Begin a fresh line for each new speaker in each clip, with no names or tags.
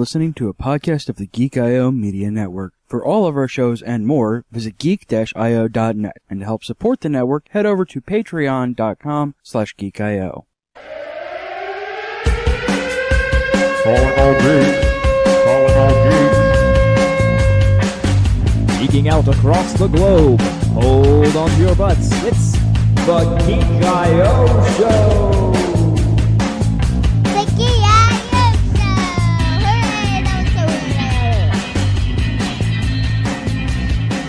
listening to a podcast of the Geek I Media Network. For all of our shows and more, visit geek-io.net. And to help support the network, head over to patreon.com/geekio.
Calling all geeks. Calling all geeks.
Geeking out across the globe. Hold on to your butts. It's the Geek I Show.
The Geek I Show.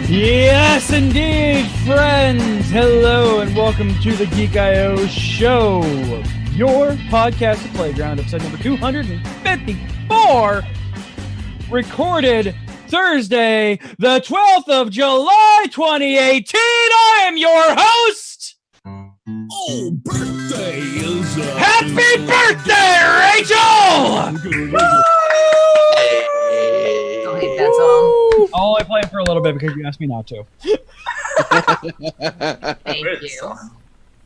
Hooray,
Yes, indeed, friends! Hello, and welcome to the Geek I Show, your podcast playground, episode number 254, recorded Thursday, the 12th of July, 2018. I am your host!
Oh, birthday is
Happy birthday, Rachel!
Don't hate that song.
I'll only play it for a little bit because you asked me not to.
Thank you.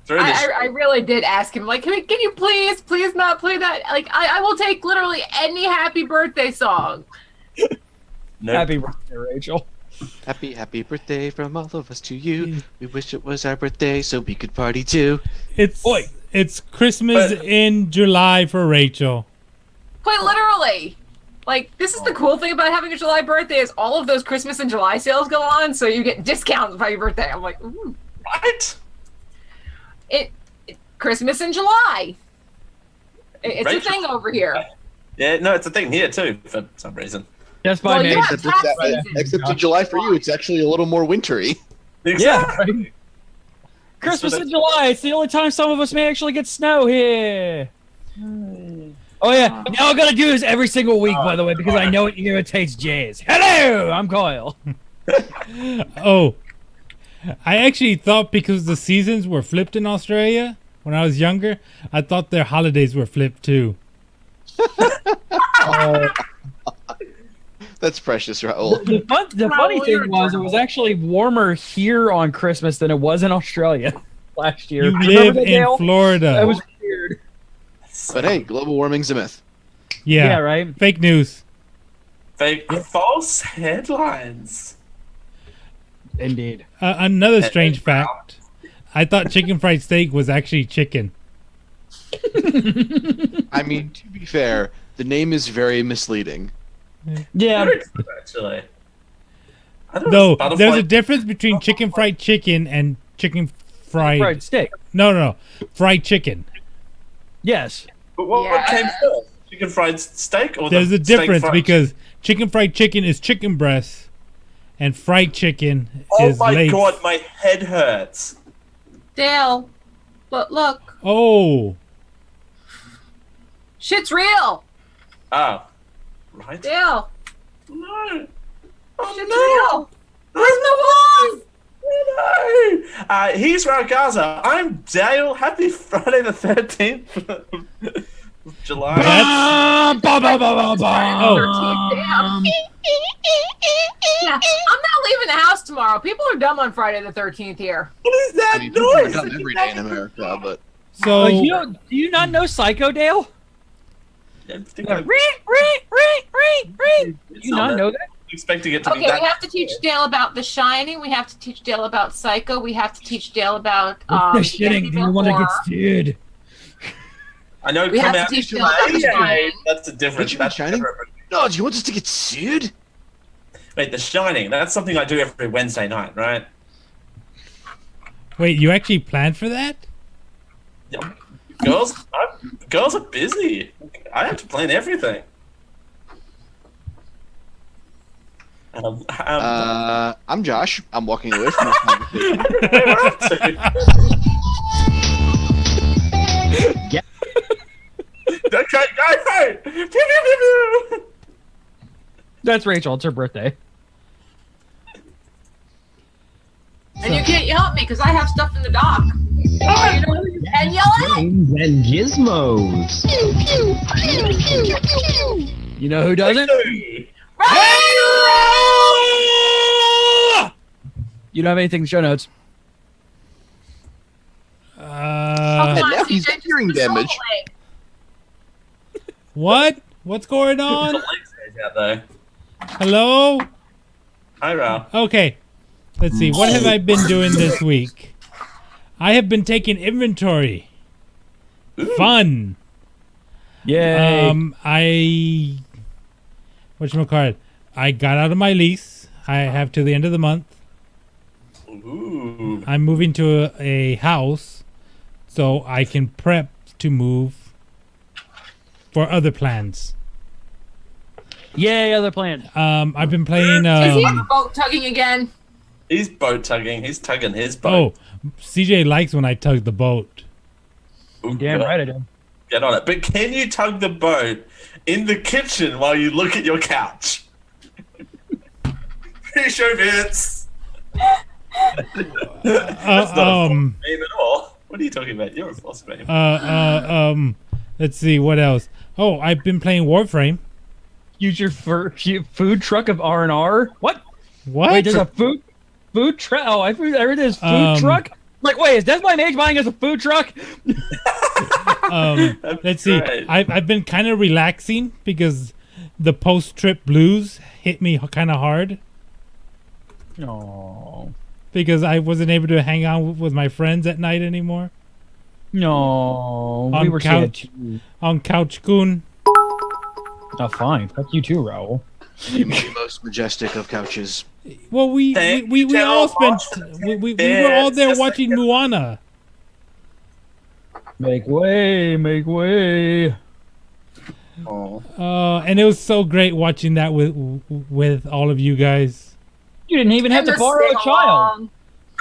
I really did ask him, like, can you please not play that? Like, I will take literally any happy birthday song.
Nope.
Happy birthday, Rachel.
Happy birthday from all of us to you. We wish it was our birthday so we could party too.
It's Christmas in July for Rachel.
Quite literally. Like, this is the cool thing about having a July birthday is all of those Christmas and July sales go on, so you get discounts by your birthday. I'm like, ooh.
What?
Christmas in July. It's
Rachel.
a thing over here.
Yeah, no, it's a thing here too for some reason.
That's by me.
yeah, tax season.
Except in July for you, it's actually a little more wintry.
Yeah. Right. Christmas in July. It's the only time some of us may actually get snow here. Oh, yeah. Now I'm going to do this every single week, by the way, because I know it irritates Jazz. Hello! I'm Kyle.
Oh, I actually thought because the seasons were flipped in Australia when I was younger, I thought their holidays were flipped too.
That's precious, Raul.
The funny thing was, it was actually warmer here on Christmas than it was in Australia last year.
You
Remember
live
that,
in
Dale?
Florida.
That was weird.
But hey, global warming's a myth.
Yeah,
right?
Fake news.
Fake false headlines.
Indeed.
Another strange fact. I thought chicken fried steak was actually chicken.
I mean, to be fair, the name is very misleading.
Yeah.
Actually.
Though, there's a difference between chicken fried chicken and chicken fried
steak.
No. Fried chicken.
Yes.
But what came first? Chicken fried steak or
There's
the
a difference
steak fried
because chicken fried chicken is chicken breast and fried chicken
Oh
is
my
lace.
god, my head hurts.
Dale, but look,
Oh.
shit's real.
Oh. Right?
Dale,
No.
shit's
Oh
real. Where's my voice?
no. He's Raul Gaza. I'm Dale. Happy Friday the 13th of July.
That's...
Yeah, I'm not leaving the house tomorrow. People are dumb on Friday the 13th here.
What is that
I mean, people are
noise?
done every day in America, but
So,
Do you not know Psycho, Dale?
I think
Do
I'm
you not know that?
expecting it to be
Okay,
that.
we have to teach Dale about The Shining. We have to teach Dale about Psycho. We have to teach Dale about
Shitting. Do you want to get sued?
I know.
We
come
have to
out
teach
in
Dale about The
July.
Shining.
That's a different.
Richard
That's
Shining?
different.
no, do you want us to get sued?
Wait, The Shining. That's something I do every Wednesday night, right?
wait, you actually planned for that?
Yeah. Girls are busy. I have to plan everything.
I'm Josh. I'm walking away from this conversation.
We're up to. Okay, go! Pew, pew, pew, pew.
That's Rachel. It's her birthday.
And you can't yell at me because I have stuff in the dock. Oh, you know who you can yell at?
Games and gizmos.
You know who doesn't? You don't have anything in the show notes.
And now he's got hearing damage.
What? What's going on?
out there.
Hello?
Hi, Raul.
Okay. Let's see. What have I been doing this week? I have been taking inventory. Fun.
Yay.
Whatchamacallit? I got out of my lease. I have to the end of the month.
Ooh.
I'm moving to a house so I can prep to move for other plans.
Yay, other plan.
I've been playing.
Is he on the boat tugging again?
He's boat tugging. He's tugging his boat.
Oh, CJ likes when I tug the boat.
Ooh,
Damn
God.
right I do.
Get on it. But can you tug the boat in the kitchen while you look at your couch? Pretty sure, Vince. That's not a false name at all. What are you talking about? You're a false name.
Let's see what else. Oh, I've been playing Warframe.
Use your food truck of R&R? What?
What?
Wait, there's a food truck? Oh, I heard there's food truck? Like, wait, is Deathby Mage buying us a food truck?
Let's see.
Right.
I've been kind of relaxing because the post-trip blues hit me kind of hard
No.
because I wasn't able to hang out with my friends at night anymore.
No.
On
We were
couch.
sad too.
On Couch Goon.
Oh, fine. Fuck you too, Raul.
The most majestic of couches.
Well, we all spent. We were all there watching Moana.
Make way, make way.
Oh.
And it was so great watching that with all of you guys.
You didn't even have to borrow a child.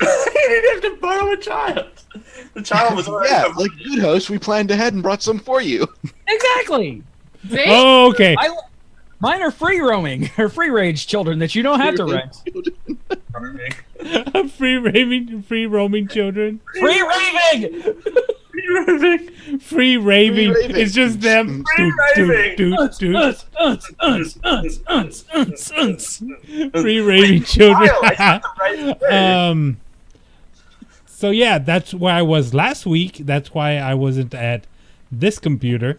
He didn't have to borrow a child. The child was already.
Yeah, like good host, we planned ahead and brought some for you.
Exactly.
See?
Oh, okay.
Mine are free roaming or free range children that you don't have to rent.
free roaming children.
Free raving.
Free raving.
Free-raving.
It's just them. Free raving children. So yeah, that's where I was last week. That's why I wasn't at this computer.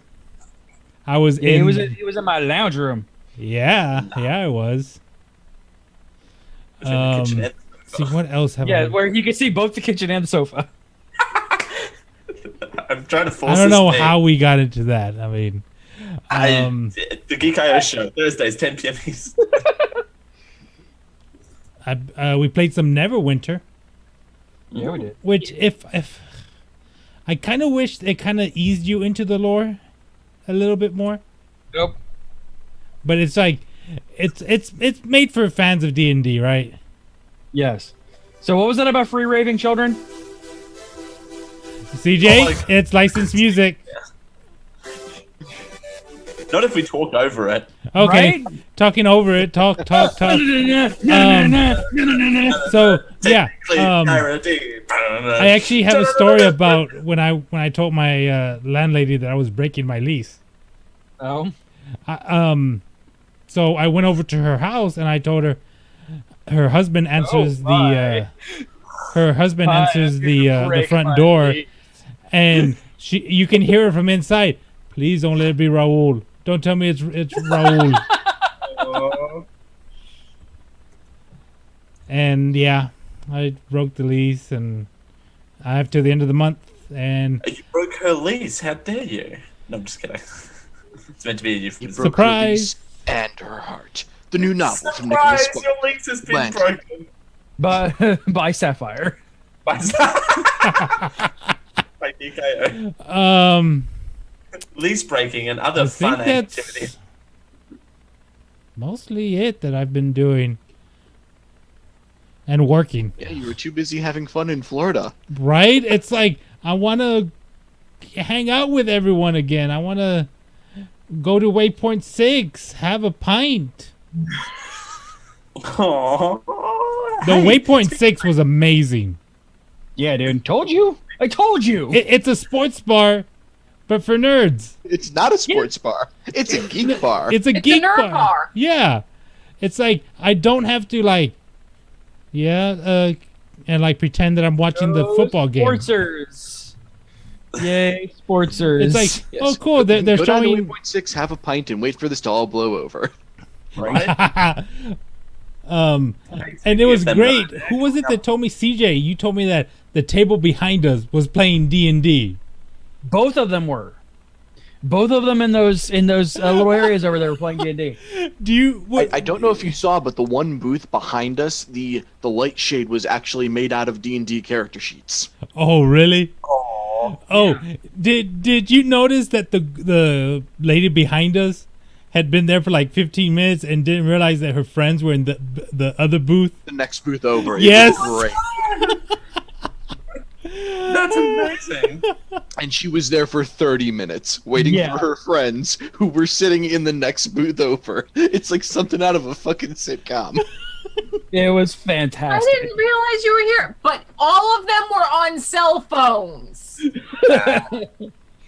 I was
Yeah,
in.
it was in my lounge room.
Yeah, I was. See what else have I?
Yeah, where you can see both the kitchen and the sofa.
I'm trying to force.
I don't know
this
how we got into that. I mean,
the Geek I show Thursdays 10 p.m.
we played some Neverwinter.
Yeah, we did.
Which, if I kind of wish it kind of eased you into the lore a little bit more.
Nope.
But it's like, it's made for fans of D&D, right?
Yes. So what was that about free raving children?
CJ, it's licensed music.
Not if we talk over it.
Okay,
Right?
talking over it. Talk. So yeah, I actually have a story about when I told my landlady that I was breaking my lease.
Oh.
So I went over to her house and I told her her husband answers the front door, and you can hear her from inside. Please don't let it be Raul. Don't tell me it's Raul. And yeah, I broke the lease, and I have to the end of the month. And
you broke her lease. How dare you? No, I'm just kidding. It's meant to be a euphemism.
You broke her lease and her heart. The new novel from Nicholas
Surprise! Your lease has been broken.
By Sapphire.
By DKO. Lease breaking and other fun activities.
Mostly it that I've been doing. And working.
Yeah, you were too busy having fun in Florida.
Right? It's like, I want to hang out with everyone again. I want to go to Waypoint 6, have a pint.
Aww.
The Waypoint 6 was amazing.
Yeah, dude. Told you? I told you.
It's a sports bar, but for nerds.
It's not a sports bar. It's a geek bar.
It's a geek
a nerd bar.
Yeah. It's like, I don't have to and pretend that I'm watching the football game.
Sportsers. Yay, sportsers.
It's like,
Yes.
oh cool, they're
Go down to
showing.
Waypoint 6, have a pint, and wait for this to all blow over.
Right?
And it was great. Who was it that told me, CJ? You told me that the table behind us was playing D&D.
Both of them were. Both of them in those little areas over there were playing D&D.
Do you?
I don't know if you saw, but the one booth behind us, the light shade was actually made out of D&D character sheets.
Oh, really?
Oh,
did you notice that the lady behind us had been there for like 15 minutes and didn't realize that her friends were in the other booth?
The next booth over.
Yes.
It was great.
that's amazing.
And she was there for 30 minutes waiting for her friends who were sitting in the next booth over. It's like something out of a fucking sitcom.
It was fantastic.
I didn't realize you were here, but all of them were on cell phones.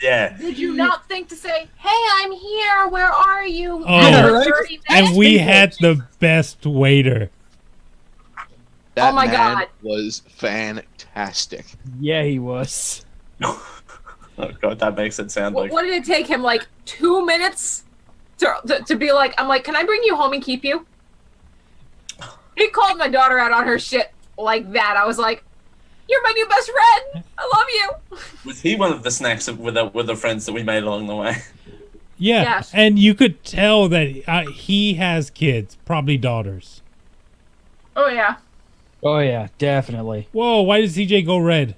Yeah.
Did you not think to say, "Hey, I'm here. Where are you?"
Oh,
30
and
minutes?
we had the best waiter.
That
Oh my
man
God.
was fantastic.
Yeah, he was.
Oh god, that makes it sound like.
What did it take him? Like 2 minutes to be like, I'm like, "Can I bring you home and keep you?" He called my daughter out on her shit like that. I was like, "You're my new best friend. I love you."
Was he one of the snacks with the friends that we made along the way?
Yeah,
Yes.
and you could tell that he has kids, probably daughters.
Oh yeah.
Oh yeah, definitely.
Whoa, why did CJ go red?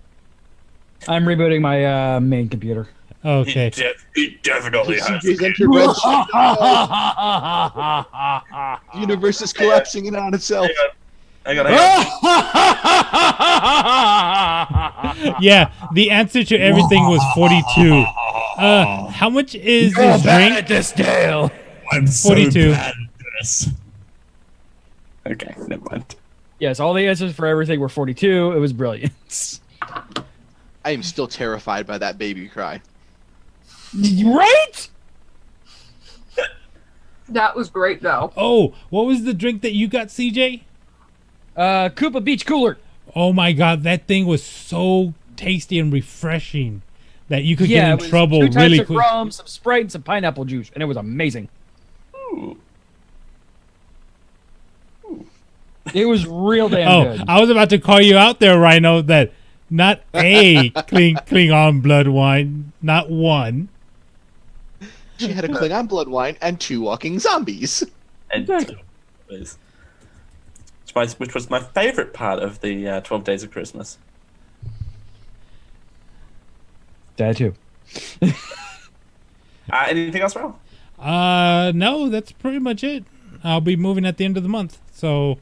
I'm rebooting my main computer.
Okay.
He definitely has.
CJ's entered red sheet. The universe is collapsing in on itself.
I got
Yeah, the answer to everything was 42. How much is this drink?
This Dale.
I'm so
42.
bad at this.
Okay, never mind.
Yes, all the answers for everything were 42. It was brilliant.
I am still terrified by that baby cry.
Right?
That was great though.
Oh, what was the drink that you got, CJ?
Koopa Beach Cooler.
Oh my god, that thing was so tasty and refreshing that you could get
it
in
was
trouble
2 types
really
of
quick.
rum, some Sprite, and some pineapple juice, and it was amazing.
Ooh.
It was real damn
Oh,
good.
I was about to call you out there, Rhino, that not a Klingon blood wine, not one.
She had a Klingon blood wine and 2 walking zombies.
And which was my favorite part of the 12 Days of Christmas.
That too.
Anything else, Raul?
No, that's pretty much it. I'll be moving at the end of the month, so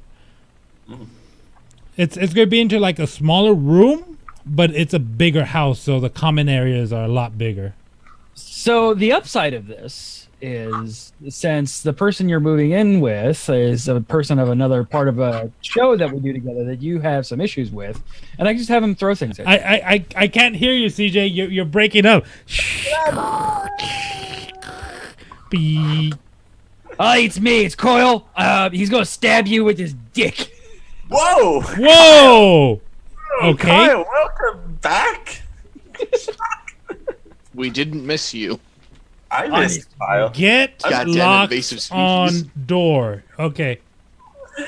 it's gonna be into like a smaller room, but it's a bigger house, so the common areas are a lot bigger.
So the upside of this is, since the person you're moving in with is a person of another part of a show that we do together that you have some issues with, and I can just have him throw things at you.
I can't hear you, CJ. You're breaking up. Beep.
It's me. It's Coyle. He's gonna stab you with his dick.
Whoa!
Whoa! Okay.
Kyle, welcome back.
We didn't miss you.
I missed Kyle.
Get
Goddamn
locked
invasive species.
on door. Okay.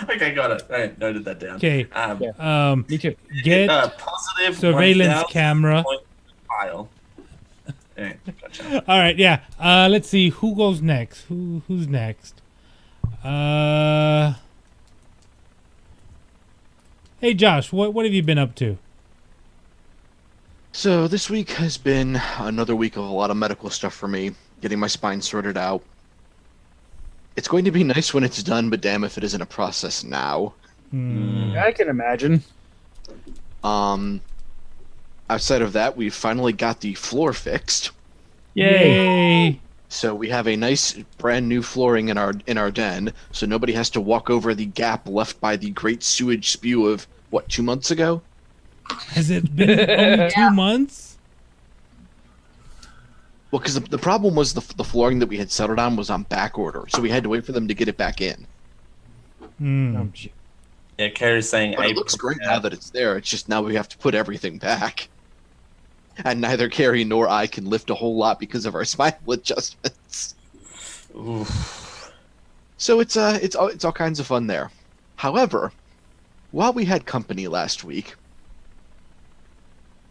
Okay, got it. I noted that down.
Okay.
Um,
Me too.
Get
positive
surveillance
1,000
camera.
point Kyle. Okay, gotcha.
All right. Yeah. Let's see who goes next. Who's next? Hey, Josh. What have you been up to?
So this week has been another week of a lot of medical stuff for me, getting my spine sorted out. It's going to be nice when it's done, but damn if it isn't a process now.
I can imagine.
Outside of that, we finally got the floor fixed.
Yay!
So we have a nice brand new flooring in our den, so nobody has to walk over the gap left by the great sewage spew of, what, 2 months ago?
Has it been only 2 months?
Well, because the problem was the flooring that we had settled on was on back order, so we had to wait for them to get it back in.
Yeah, Carrie's saying
But it looks great now that it's there, it's just now we have to put everything back. And neither Carrie nor I can lift a whole lot because of our spinal adjustments.
Oof.
So it's all kinds of fun there. However, while we had company last week,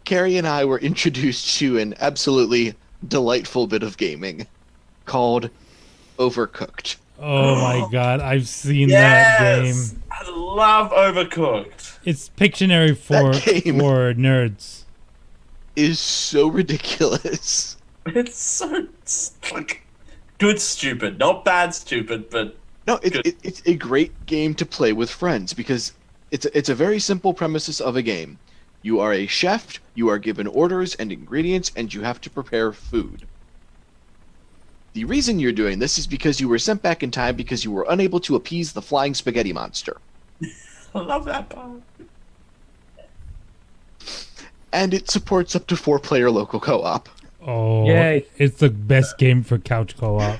Carrie and I were introduced to an absolutely delightful bit of gaming called Overcooked.
Oh my god, I've seen that game.
I love Overcooked.
It's Pictionary for nerds.
Is so ridiculous.
It's so like good stupid, not bad stupid, but
no, it's a great game to play with friends because it's a very simple premises of a game. You are a chef, you are given orders and ingredients, and you have to prepare food. The reason you're doing this is because you were sent back in time because you were unable to appease the flying spaghetti monster.
I love that part.
And it supports up to 4-player local co-op.
Oh,
Yay.
It's the best game for couch co-op.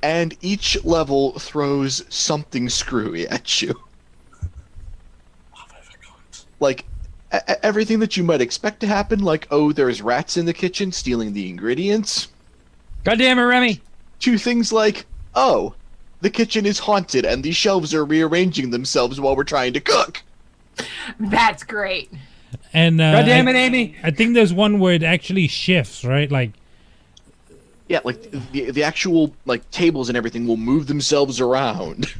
And each level throws something screwy at you. Like, everything that you might expect to happen, like, oh, there's rats in the kitchen stealing the ingredients.
God damn it, Remy!
To things like, oh, the kitchen is haunted and these shelves are rearranging themselves while we're trying to cook.
That's great.
And
God damn it, Amy!
I think there's one where it actually shifts, right? Like,
yeah, like the actual like tables and everything will move themselves around,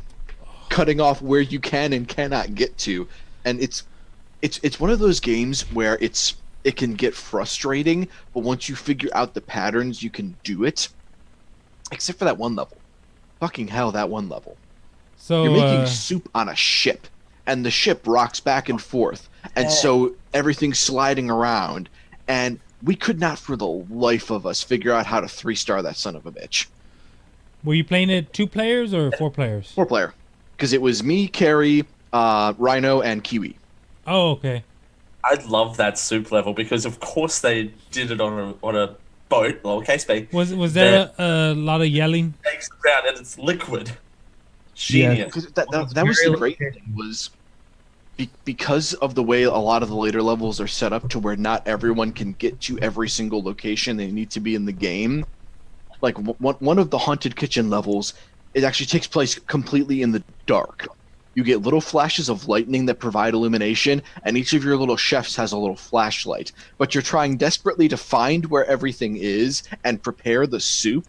cutting off where you can and cannot get to. And it's one of those games where it can get frustrating, but once you figure out the patterns, you can do it. Except for that one level. Fucking hell, that one level.
so
You're making soup on a ship, and the ship rocks back and forth, and so everything's sliding around, and we could not for the life of us figure out how to 3-star that son of a bitch.
were you playing it 2 players or 4 players?
4-player. Because it was me, Carrie, Rhino, and Kiwi.
Oh, okay.
I love that soup level because, of course, they did it on a boat, lowercase b.
Was there a lot of yelling?
Takes the ground and it's liquid. Genius.
Because that was the great thing, was because of the way a lot of the later levels are set up to where not everyone can get to every single location they need to be in the game. Like, one of the haunted kitchen levels, it actually takes place completely in the dark. You get little flashes of lightning that provide illumination, and each of your little chefs has a little flashlight. But you're trying desperately to find where everything is and prepare the soup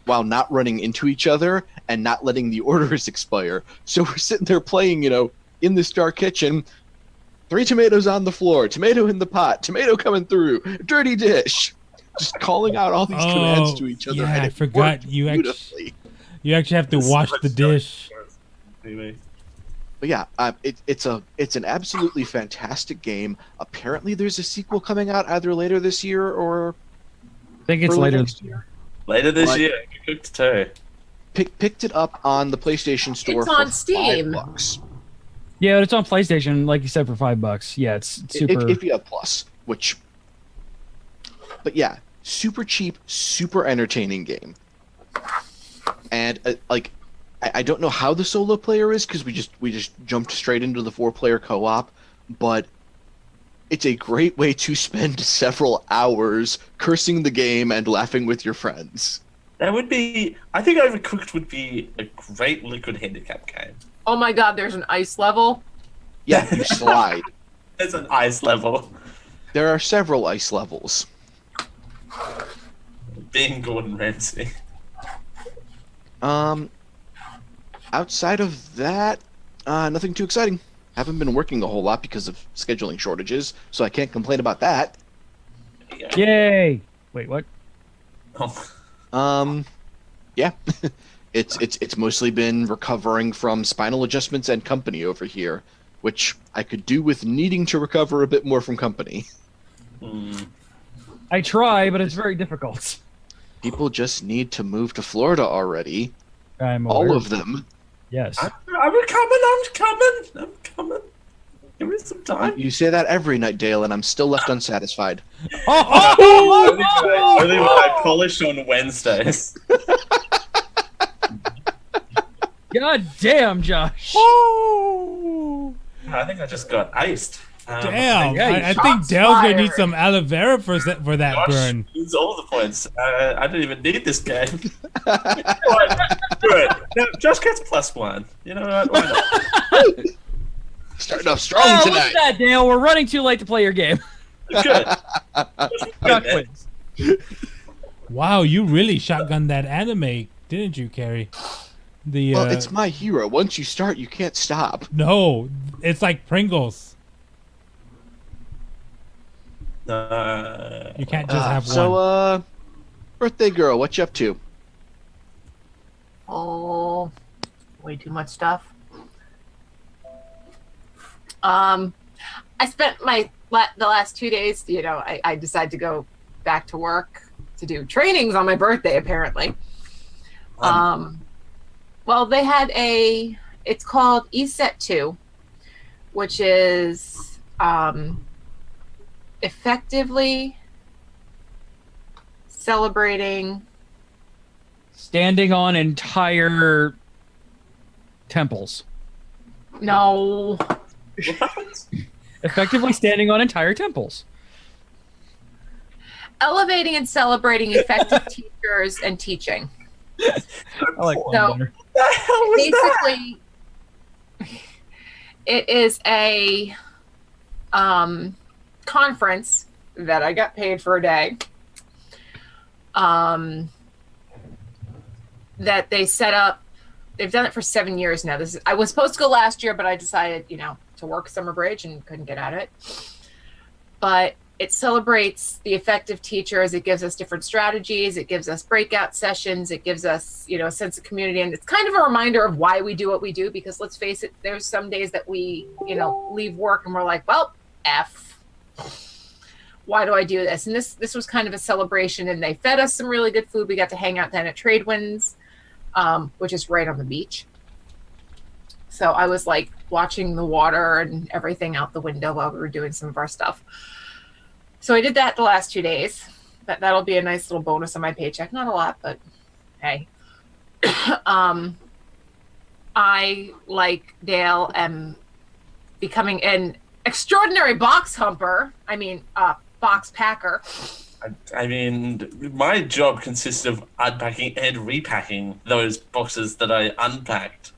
while not running into each other and not letting the orders expire. So we're sitting there playing, in this dark kitchen, 3 tomatoes on the floor, tomato in the pot, tomato coming through, dirty dish. Just calling out all these commands to each other.
Yeah,
and
I
it
forgot.
worked
You
beautifully.
actually have to wash the dish.
But yeah, it's an absolutely fantastic game. Apparently, there's a sequel coming out either later this year or
I think it's
early
later.
next year.
Later this
But-
year, Cooked too.
Picked it up on the PlayStation Store
It's
for
on Steam.
$5.
Yeah, it's on PlayStation, like you said, for $5. Yeah, it's super.
If you have Plus, which, but yeah, super cheap, super entertaining game. And I don't know how the solo player is because we just jumped straight into the 4-player co-op, but it's a great way to spend several hours cursing the game and laughing with your friends.
That would be. I think Overcooked would be a great liquid handicap game.
Oh my god, there's an ice level.
Yeah, you slide.
There's an ice level.
There are several ice levels.
Being Gordon Ramsay.
Outside of that, nothing too exciting. Haven't been working a whole lot because of scheduling shortages, so I can't complain about that.
Yay! Wait, what?
Oh.
Yeah. It's mostly been recovering from spinal adjustments and company over here, which I could do with needing to recover a bit more from company.
I try, but it's very difficult.
People just need to move to Florida already.
I'm
All
aware.
of them.
Yes.
I'm coming. Give me some time.
You say that every night, Dale, and I'm still left unsatisfied.
Only when I polish on Wednesdays.
God damn, Josh.
I think I just got iced.
Damn,
yeah,
I think
shots
Dale's gonna need
fired.
some aloe vera for that
Gosh,
burn.
lose all the points. I don't even need this game. Do it. Josh gets +1. You know what? Why not?
Starting off strong
Oh,
tonight.
what's that, Dale? We're running too late to play your game.
Good.
Not quiz.
Wow, you really shotgunned that anime, didn't you, Carrie?
Well, it's my hero. Once you start, you can't stop.
No, it's like Pringles. You can't just have one.
So, birthday girl, what you up to?
Oh, way too much stuff. I spent the last 2 days, I decided to go back to work to do trainings on my birthday, apparently. Well, they had it's called ESET 2, which is effectively celebrating
Standing on entire temples.
No.
Effectively standing on entire temples.
Elevating and celebrating effective teachers and teaching.
I like
So-
that better.
What the hell was that?
Basically, it is a conference that I got paid for a day. That they set up. They've done it for 7 years now. I was supposed to go last year, but I decided, to work summer bridge and couldn't get at it. But it celebrates the effective teachers. It gives us different strategies. It gives us breakout sessions. It gives us, a sense of community. And it's kind of a reminder of why we do what we do, because let's face it, there's some days that we, leave work and we're like, well, F. Why do I do this? And this was kind of a celebration, and they fed us some really good food. We got to hang out then at Tradewinds, which is right on the beach. So I was like watching the water and everything out the window while we were doing some of our stuff. So I did that the last 2 days. That'll be a nice little bonus on my paycheck. Not a lot, but hey. I, like Dale, am becoming an extraordinary box humper. Box packer.
I mean, my job consists of unpacking and repacking those boxes that I unpacked.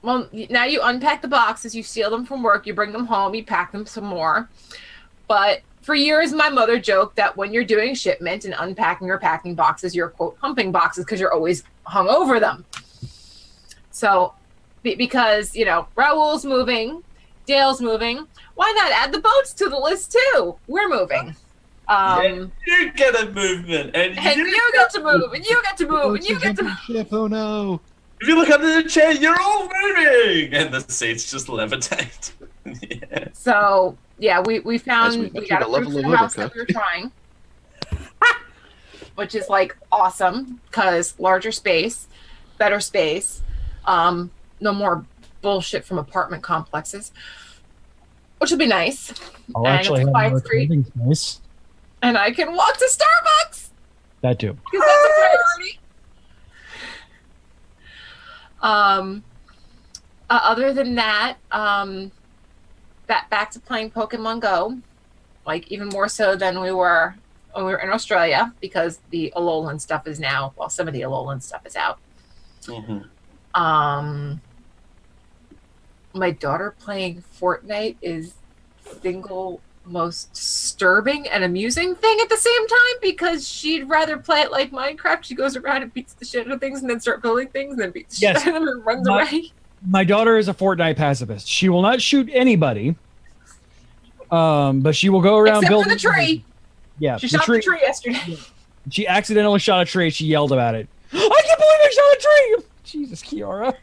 Well, now you unpack the boxes, you steal them from work, you bring them home, you pack them some more. But for years, my mother joked that when you're doing shipment and unpacking or packing boxes, you're, quote, humping boxes because you're always hung over them. So, because, Raul's moving, Dale's moving, why not add the boats to the list too? We're moving.
You get a movement, and
you get to move, and you get to move, and you get to
Ship, oh no.
If you look under the chair, you're all moving, and the seats just levitate. Yeah.
So yeah, we found
we
we got a
level
roof
of
the house that
overcooked.
we were trying, which is like awesome because larger space, better space, no more bullshit from apartment complexes, which will be nice.
I'll
And
actually
it's a
have
quiet
more
street.
living space.
And I can walk to Starbucks
That too.
because that's a priority. Other than that, back to playing Pokemon Go, like even more so than we were when we were in Australia, because the Alolan stuff is now, well, some of the Alolan stuff is out.
Mm-hmm.
My daughter playing Fortnite is single most disturbing and amusing thing at the same time, because she'd rather play it like Minecraft. She goes around and beats the shit out of things and then start building things and then beats the
Yes.
shit out of them and runs
My-
away.
My daughter is a Fortnite pacifist. She will not shoot anybody, but she will go around
Except
building.
for the tree.
Yeah,
She shot the tree yesterday.
She accidentally shot a tree. She yelled about it. I can't believe I shot a tree! Jesus, Kiara.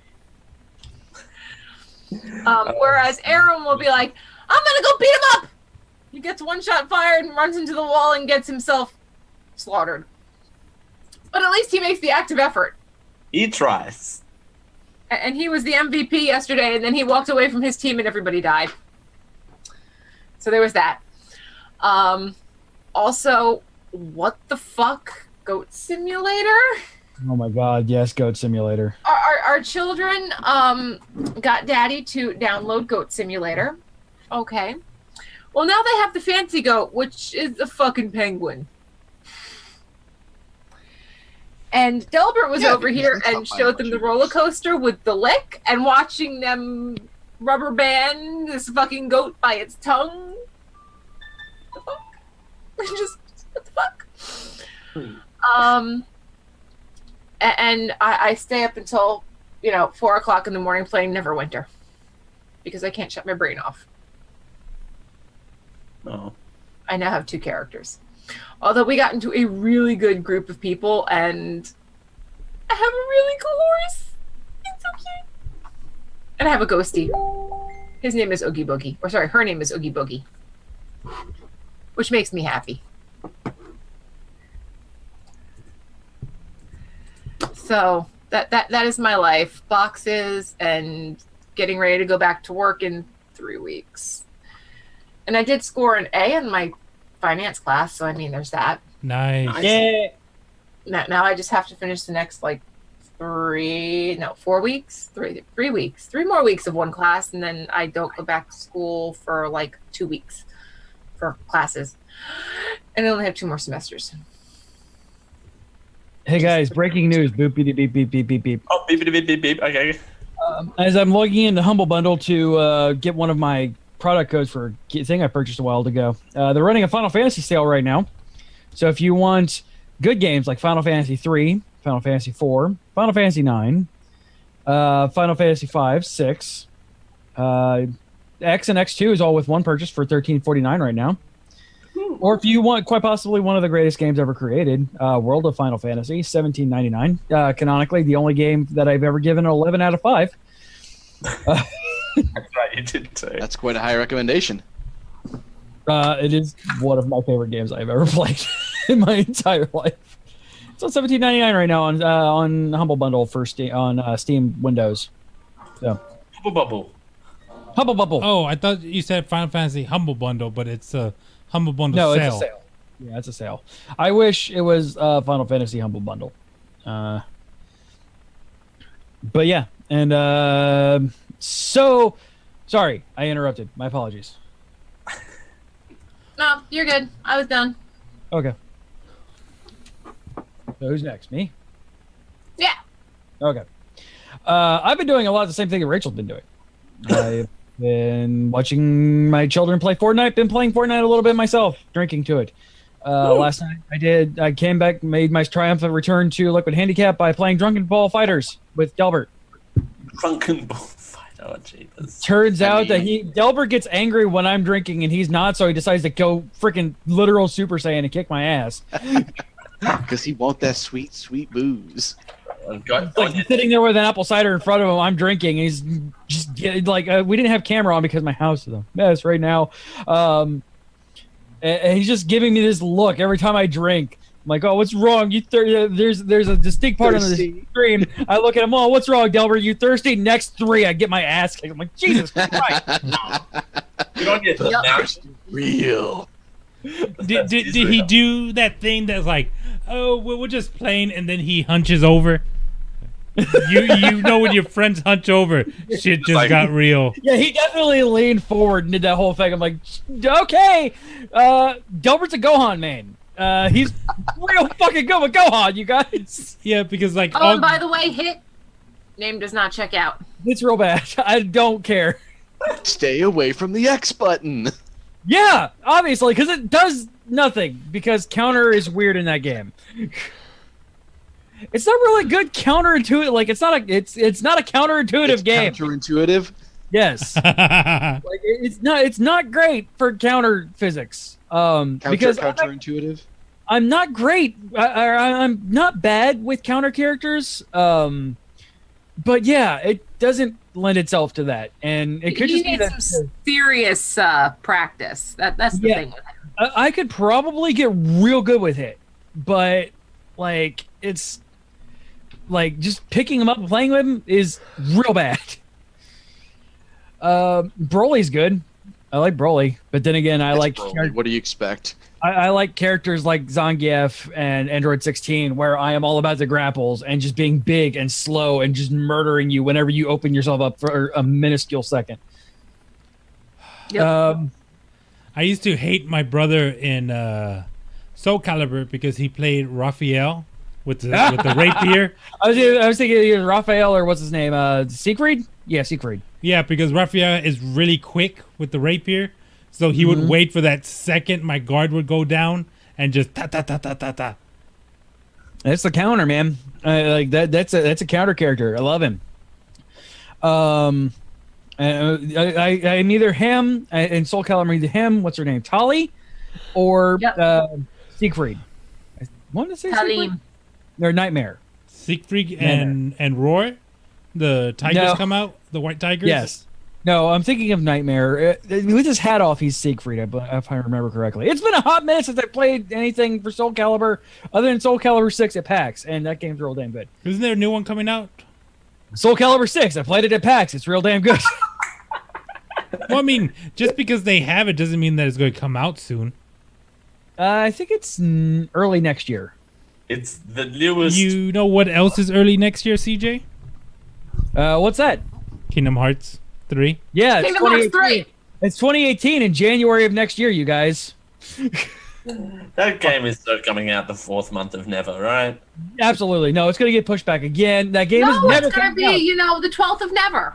Whereas Aaron will be like, I'm gonna go beat him up. He gets one shot fired and runs into the wall and gets himself slaughtered. But at least he makes the active effort.
He tries.
And he was the MVP yesterday, and then he walked away from his team and everybody died. So there was that. Also, what the fuck? Goat Simulator?
Oh my God! Yes, Goat Simulator.
Our children got daddy to download Goat Simulator. Okay. Well, now they have the fancy goat, which is a fucking penguin. And Delbert was
Yeah,
over
because
here
that's how
and showed them the
biology
roller coaster with the lick and watching them rubber band this fucking goat by its tongue. What the fuck? Just what the fuck? And I stay up until 4:00 in the morning playing Neverwinter because I can't shut my brain off.
Oh.
I now have 2 characters. Although we got into a really good group of people, and I have a really cool horse. It's so cute. And I have a ghostie. His name is Oogie Boogie. Or sorry, her name is Oogie Boogie. Which makes me happy. So that is my life. Boxes and getting ready to go back to work in 3 weeks. And I did score an A in my finance class, so I mean there's that.
Nice.
Yeah.
Now I just have to finish the next 4 weeks, 3 weeks, 3 more weeks of one class, and then I don't go back to school for 2 weeks for classes. And I only have 2 more semesters.
Hey guys, breaking news. Boop, beep, beep, beep, beep, beep, beep.
Oh, beep, beep, beep, beep, beep. Okay.
As I'm logging into Humble Bundle to get one of my product codes for a thing I purchased a while ago, they're running a Final Fantasy sale right now. So if you want good games like Final Fantasy 3, Final Fantasy 4, Final Fantasy 9, Final Fantasy 5, 6, X and X2 is all with one purchase for $13.49 right now. Or if you want quite possibly one of the greatest games ever created, World of Final Fantasy, $17.99. Canonically, the only game that I've ever given an 11 out of 5.
That's right, you did say.
That's quite a high recommendation.
It is one of my favorite games I've ever played in my entire life. It's on $17.99 right now on Humble Bundle for Steam Windows. So
Bubble bubble.
Humble Bundle.
Oh, I thought you said Final Fantasy Humble Bundle, but it's a Humble Bundle
No,
sale.
it's a sale. Yeah, it's a sale. I wish it was Final Fantasy Humble Bundle. But yeah, and so sorry, I interrupted. My apologies.
No, you're good. I was done.
Okay. So who's next? Me?
Yeah.
Okay. I've been doing a lot of the same thing that Rachel's been doing. I've been watching my children play Fortnite, been playing Fortnite a little bit myself, drinking to it. Last night I came back, made my triumphant return to Liquid Handicap by playing Drunken Ball Fighters with Delbert.
Drunken Ball Fight. Oh, Jesus.
Turns out that Delbert gets angry when I'm drinking and he's not, so he decides to go freaking literal Super Saiyan and kick my ass.
Because he want that sweet, sweet booze.
It's like he's sitting there with an apple cider in front of him. I'm drinking. And he's just getting, we didn't have camera on because my house is a mess right now. And he's just giving me this look every time I drink. I'm like, oh, what's wrong? There's a distinct part on the screen. I look at him. Oh, what's wrong, Delbert? You thirsty? Next 3, I get my ass kicked. I'm like, Jesus Christ.
You don't get
Real.
Did he do that thing that's like, oh, we're just playing, and then he hunches over? You know when your friends hunch over, shit just got real.
Yeah, he definitely leaned forward and did that whole thing. I'm like, okay, Delbert's a Gohan man. He's real fucking good with Gohan, you guys.
Yeah, because like.
Oh, and by the way, hit name does not check out.
It's real bad. I don't care.
Stay away from the X button.
Yeah, obviously, because it does nothing. Because counter is weird in that game. It's not really good counterintuitive. Like it's not a counterintuitive game.
Counterintuitive.
Yes. Like it's not great for counter physics. Because
counterintuitive.
I'm not great. I'm not bad with counter characters. But yeah, it doesn't lend itself to that, and it could just be that
some serious practice. That's the thing with him.
I could probably get real good with it, but like it's like just picking him up and playing with him is real bad. Broly's good. I like Broly, but then again, I like
Broly. What do you expect?
I like characters like Zangief and Android 16, where I am all about the grapples and just being big and slow and just murdering you whenever you open yourself up for a minuscule second.
Yep.
I used to hate my brother in Soul Calibur because he played Raphael, with the rapier.
I was thinking either Raphael or what's his name? Siegfried? Yeah, Siegfried.
Yeah, because Raphael is really quick with the rapier, so he would wait for that second my guard would go down and just ta ta ta ta ta ta.
That's the counter, man. Like that. That's a counter character. I love him. I neither him in Soul Calibur, either him. What's her name? Tali, or Siegfried. I wanted to say Siegfried. Or Nightmare.
Siegfried and Roar, the tigers come out. The white tigers.
Yes. No, I'm thinking of Nightmare. With his hat off, he's Siegfried, if I remember correctly. It's been a hot minute since I played anything for Soul Calibur other than Soul Calibur 6 at PAX, and that game's real damn good.
Isn't there a new one coming out?
Soul Calibur 6. I played it at PAX. It's real damn good.
Well, I mean, just because they have it doesn't mean that it's going to come out soon.
I think it's early next year.
It's the newest.
You know what else is early next year, CJ?
What's that?
Kingdom Hearts 3.
Yeah, it's
Kingdom Hearts 3.
It's 2018 in January of next year, you guys.
That game is coming out the 4th month of never, right?
Absolutely. No, it's going to get pushed back again. That game is
No,
never
it's going to be, the 12th of never.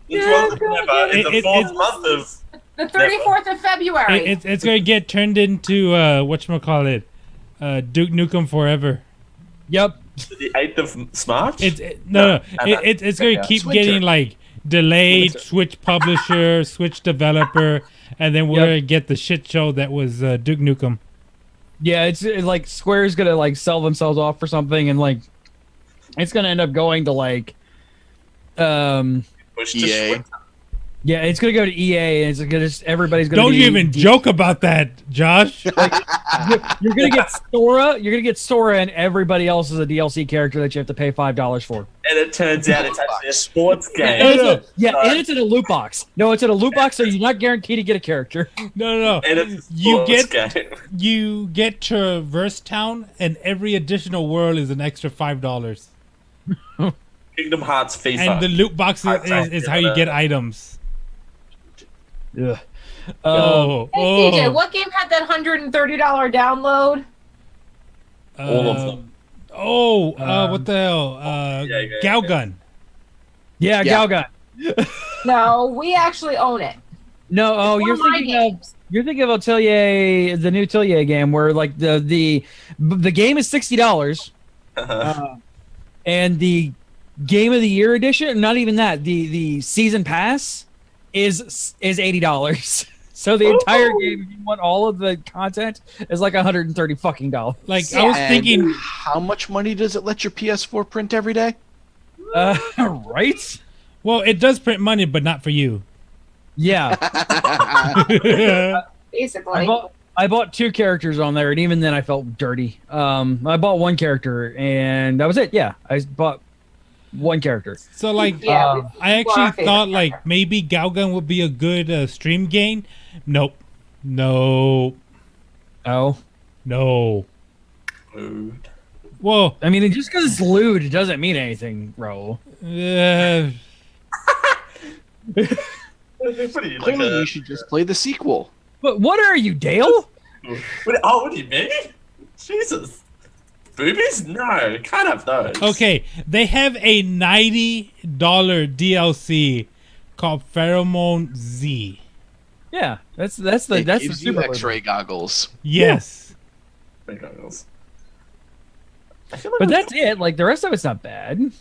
The 12th of never is the 4th month of.
The 34th of February.
It's going to get turned into, whatchamacallit, Duke Nukem Forever.
Yep.
The 8th of March?
It's going to keep getting, like, delayed, Switch publisher, Switch developer, and then we're going to get the shit show that was Duke Nukem.
Yeah, it's like Square's going to, like, sell themselves off for something, and, like, it's going to end up going to, like,
EA.
Yeah, it's gonna go to EA, and it's gonna everybody's gonna.
Don't you even joke about that, Josh.
Like, you're gonna get Sora. You're gonna get Sora, and everybody else is a DLC character that you have to pay $5 for.
And it turns out it's actually a sports game.
And it's in a loot box. No, it's in a loot box, so you're not guaranteed to get a character.
No.
And it's a sports game.
You get Traverse Town, and every additional world is an extra $5.
Kingdom Hearts FIFA.
And the loot box is how you get items.
Yeah.
Hey, CJ, what game had that $130 download?
All of them.
What the hell? Galgun.
Yeah, Galgun.
No, we actually own it.
No, you're thinking of Atelier, the new Atelier game, where like the game is $60, and the Game of the Year edition, not even that, the season pass is $80. So the entire game, if you want all of the content, is like $130 fucking dollars.
Like I was thinking,
how much money does it let your PS4 print every day?
Right?
Well, it does print money, but not for you.
Yeah.
Basically.
I bought 2 characters on there, and even then I felt dirty. I bought 1 character, and that was it. Yeah, I bought 1 character.
So like, I actually thought like maybe Galgun would be a good stream game. Nope. No.
Oh.
No.
Lewd.
Well,
I mean, just because it's lewd, it doesn't mean anything, Raul.
Clearly, you should just play the sequel.
But what are you, Dale?
What do you mean? Jesus. Boobies? No, can't have those.
Okay, they have a $90 DLC called Pheromone Z.
Yeah, that's
It
the
gives you
super
X-ray goggles.
Yes.
Big goggles.
But that's it. Like the rest of it's not bad.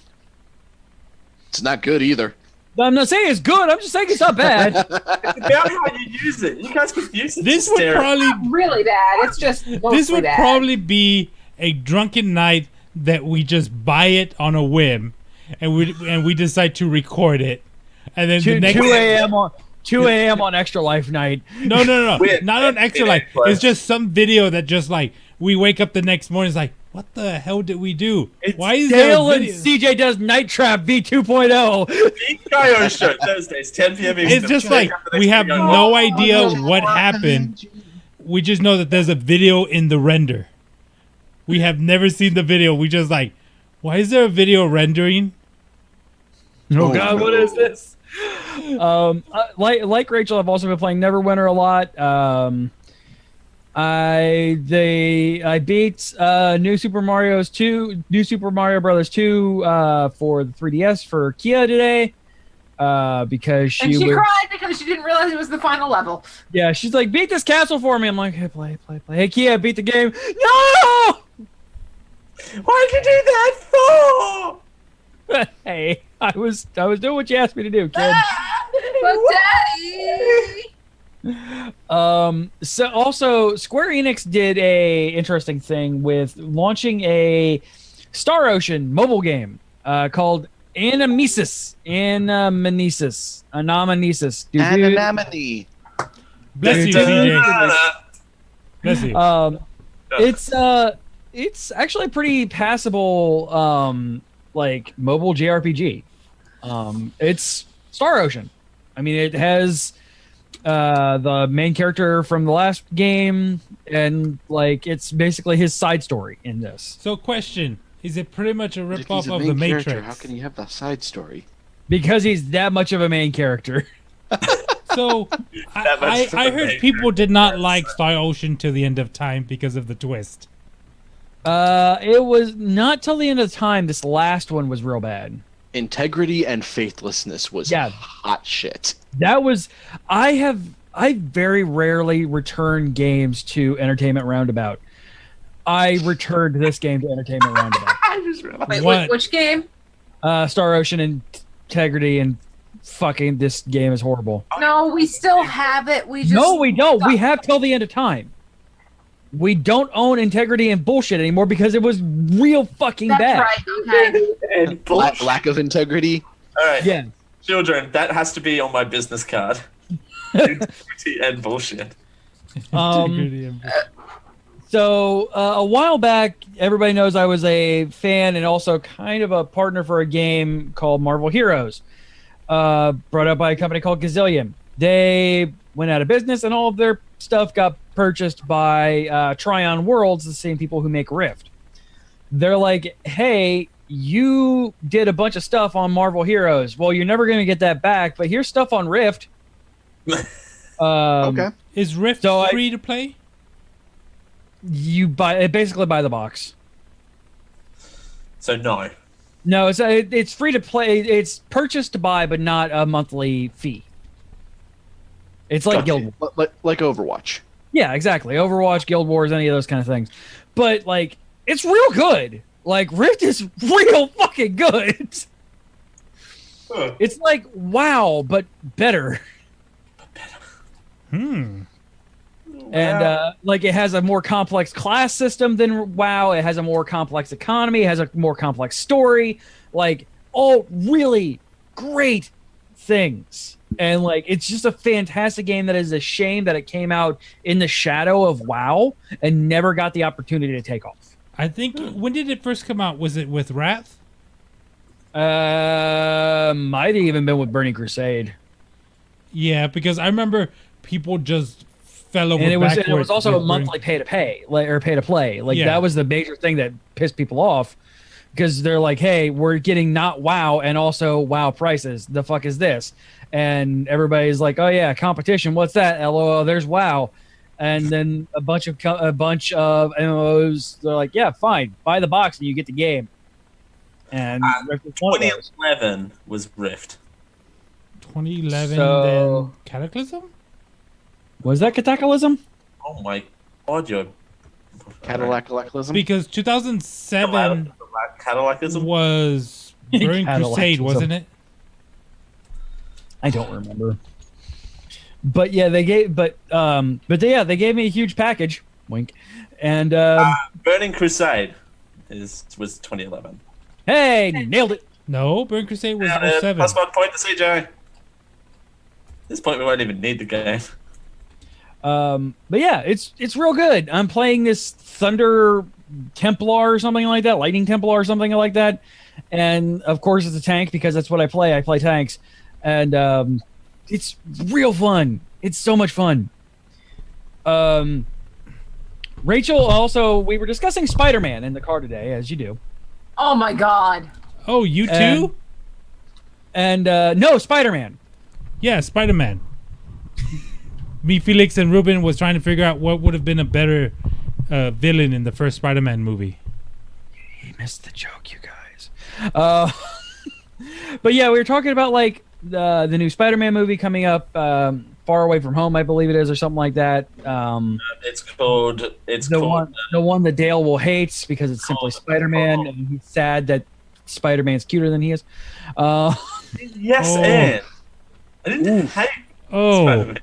It's not good either.
I'm not saying it's good. I'm just saying it's not bad.
It's about how you use it. You guys could use it.
This would probably
Not really bad. It's just mostly
this would
bad.
probably be a drunken night that we just buy it on a whim, and we decide to record it, and then the next
2 a.m. on Extra Life night.
No, not on Extra Life. It's just some video that just like we wake up the next morning. It's like, what the hell did we do? Why is
Dale
there a
and
video?
CJ does Night Trap V2.0.
Geek I show Thursdays 10 p.m.
It's just like we have no idea what happened. We just know that there's a video in the render. We have never seen the video. We just like, why is there a video rendering?
Oh God, what is this? Like Rachel, I've also been playing Neverwinter a lot. I beat New Super Mario Brothers 2 for the 3DS for Kia today. Because
And she cried because she didn't realize it was the final level.
Yeah, she's like, beat this castle for me. I'm like, hey, play. Hey, Kia, beat the game. No!
Why'd you do that for?
Hey, I was doing what you asked me to do, kid.
But Daddy!
So also Square Enix did a interesting thing with launching a Star Ocean mobile game called Anamnesis.
Anonymity.
Bless you, CJ. Bless you.
It's actually pretty passable like mobile JRPG. It's Star Ocean. I mean, it has the main character from the last game, and like it's basically his side story in this.
So, question: is it pretty much a
If
ripoff
he's a
of
main
the
character,
Matrix?
how can he have the side story?
Because he's that much of a main character.
So, I heard people did not like Star Ocean till the end of time because of the twist.
It was not till the end of time. This last one was real bad.
Integrity and faithlessness was hot shit.
That was I very rarely return games to Entertainment Roundabout. I returned this game to Entertainment Roundabout.
I just realized.
Wait, which game?
Star Ocean Integrity, and fucking this game is horrible.
No, we still have it. We just
No, we don't. We have till the end of time. We don't own Integrity and bullshit anymore because it was real fucking
That's
bad.
right. Okay.
And bullshit.
Lack of integrity.
All right,
Yeah.
children, that has to be on my business card. Integrity and bullshit.
So a while back, everybody knows I was a fan and also kind of a partner for a game called Marvel Heroes, brought up by a company called Gazillion. They went out of business, and all of their stuff got purchased by Tryon Worlds, the same people who make Rift. They're like, hey, you did a bunch of stuff on Marvel Heroes. Well, you're never going to get that back, but here's stuff on Rift.
Okay.
Is Rift
So
free to play?
You basically buy the box.
So no.
No, it's free to play. It's purchased to buy, but not a monthly fee. It's like Guild Wars.
Like Overwatch.
Yeah, exactly. Overwatch, Guild Wars, any of those kind of things. But like, it's real good. Like Rift is real fucking good.
Huh.
It's like WoW, but better. And like it has a more complex class system than WoW. It has a more complex economy. It has a more complex story. Like all really great things. And like it's just a fantastic game that is a shame that it came out in the shadow of WoW and never got the opportunity to take off.
I think when did it first come out? Was it with Wrath?
Might have even been with Burning Crusade.
Yeah, because I remember people just fell over
And it
backwards.
was also a
with
monthly pay to play. Like
Yeah.
that was the major thing that pissed people off because they're like, hey, we're getting not WoW and also WoW prices. The fuck is this? And everybody's like, oh yeah, competition. What's that? LOL, there's WoW. And then a bunch of MMOs, they're like, yeah, fine, buy the box and you get the game. And Rift was one of those.
2011 was Rift.
2011,
So-
then Cataclysm?
Was that Cataclysm?
Oh my god, you're
Cadillacalism.
Because 2007
Cadillacism.
was Burning Crusade,
Cadillacism.
wasn't it?
I don't remember. But yeah, they gave me a huge package. Wink. And
Burning Crusade was 2011.
hey, nailed it.
No, Burning Crusade was
Yeah,
07.
plus 1 point to CJ. At this point, we won't even need the game.
But yeah, it's real good. I'm playing this Thunder Templar or something like that, Lightning Templar or something like that. And of course it's a tank because that's what I play. I play tanks. And it's real fun. It's so much fun. Rachel, also, we were discussing Spider-Man in the car today, as you do.
Oh my god.
Oh, you too?
And no, Spider-Man.
Yeah, Spider-Man. me, Felix, and Ruben was trying to figure out what would have been a better villain in the first Spider-Man movie.
He missed the joke, you guys. But yeah, we were talking about like the new Spider-Man movie coming up, Far Away From Home, I believe it is, or something like that.
It's called.
The one that Dale will hate because it's simply Spider-Man, and he's sad that Spider-Man's cuter than he is.
Yes, and I didn't hate Spider-Man.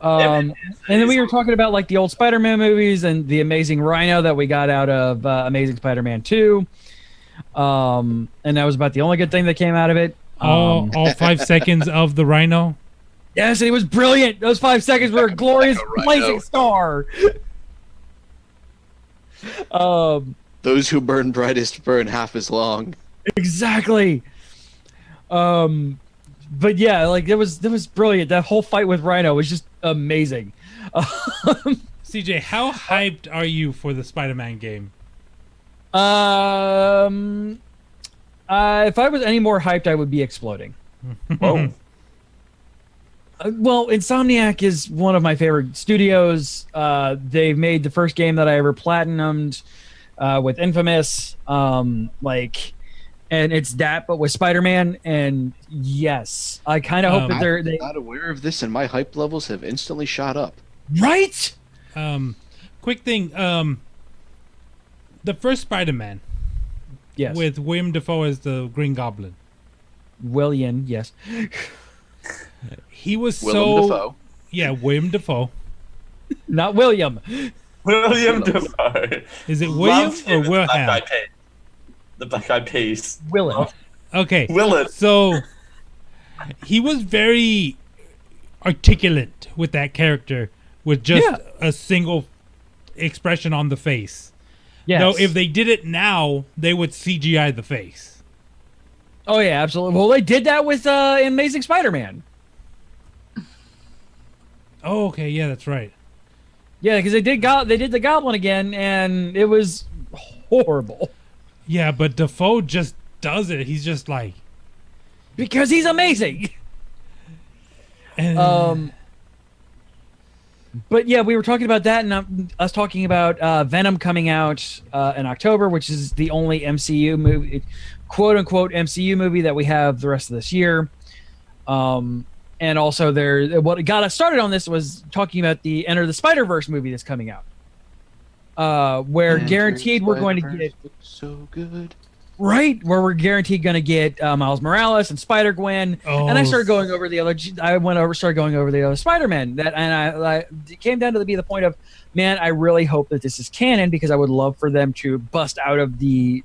And then we were talking about like the old Spider-Man movies and the Amazing Rhino that we got out of Amazing Spider-Man 2. And that was about the only good thing that came out of it.
All 5 seconds of the Rhino.
Yes, and it was brilliant. Those 5 seconds were a glorious blazing star.
Those who burn brightest burn half as long.
Exactly. But yeah, like it was brilliant. That whole fight with Rhino was just amazing.
CJ, how hyped are you for the Spider-Man game?
If I was any more hyped, I would be exploding.
Whoa.
Well, Insomniac is one of my favorite studios. They've made the first game that I ever platinumed with Infamous. And it's that, but with Spider-Man. And yes, I kind of hope that they're
not aware of this, and my hype levels have instantly shot up.
Right.
Quick thing. The first Spider-Man.
Yes.
With William Dafoe as the Green Goblin.
William, yes.
He was
Willem Dafoe.
Yeah, William Dafoe.
Not William.
William Dafoe.
Is it William
Loved
or
him in
Wilhelm?
The Black Eyed Peas.
Willem.
Okay.
Willem.
So he was very articulate with that character with just a single expression on the face.
Yes.
Though if they did it now, they would CGI the face.
Oh yeah, absolutely. Well, they did that with Amazing Spider-Man.
Oh, okay, yeah, that's right.
Yeah, because they did the Goblin again, and it was horrible.
Yeah, but Dafoe just does it. He's just like,
because he's amazing.
And,
but yeah, we were talking about that, and I was talking about Venom coming out in October, which is the only MCU movie, quote unquote MCU movie that we have the rest of this year. And also, what got us started on this was talking about the Enter the Spider-Verse movie that's coming out, where guaranteed we're going to get
so good.
Right, where we're guaranteed going to get Miles Morales and Spider-Gwen, and I started going over the other. Started going over the other Spider-Man. It came down to the point of, man, I really hope that this is canon because I would love for them to bust out of the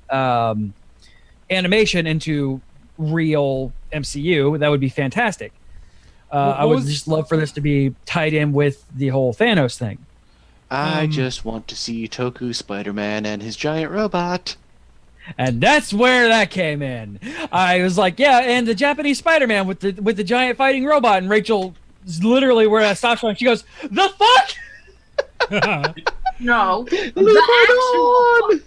animation into real MCU. That would be fantastic. I would just love for this to be tied in with the whole Thanos thing.
I just want to see Toku Spider-Man and his giant robot.
And that's where that came in. I was like, yeah, and the Japanese Spider-Man with the giant fighting robot. And Rachel is literally where I stopped her. She goes, the fuck?
No. The actual.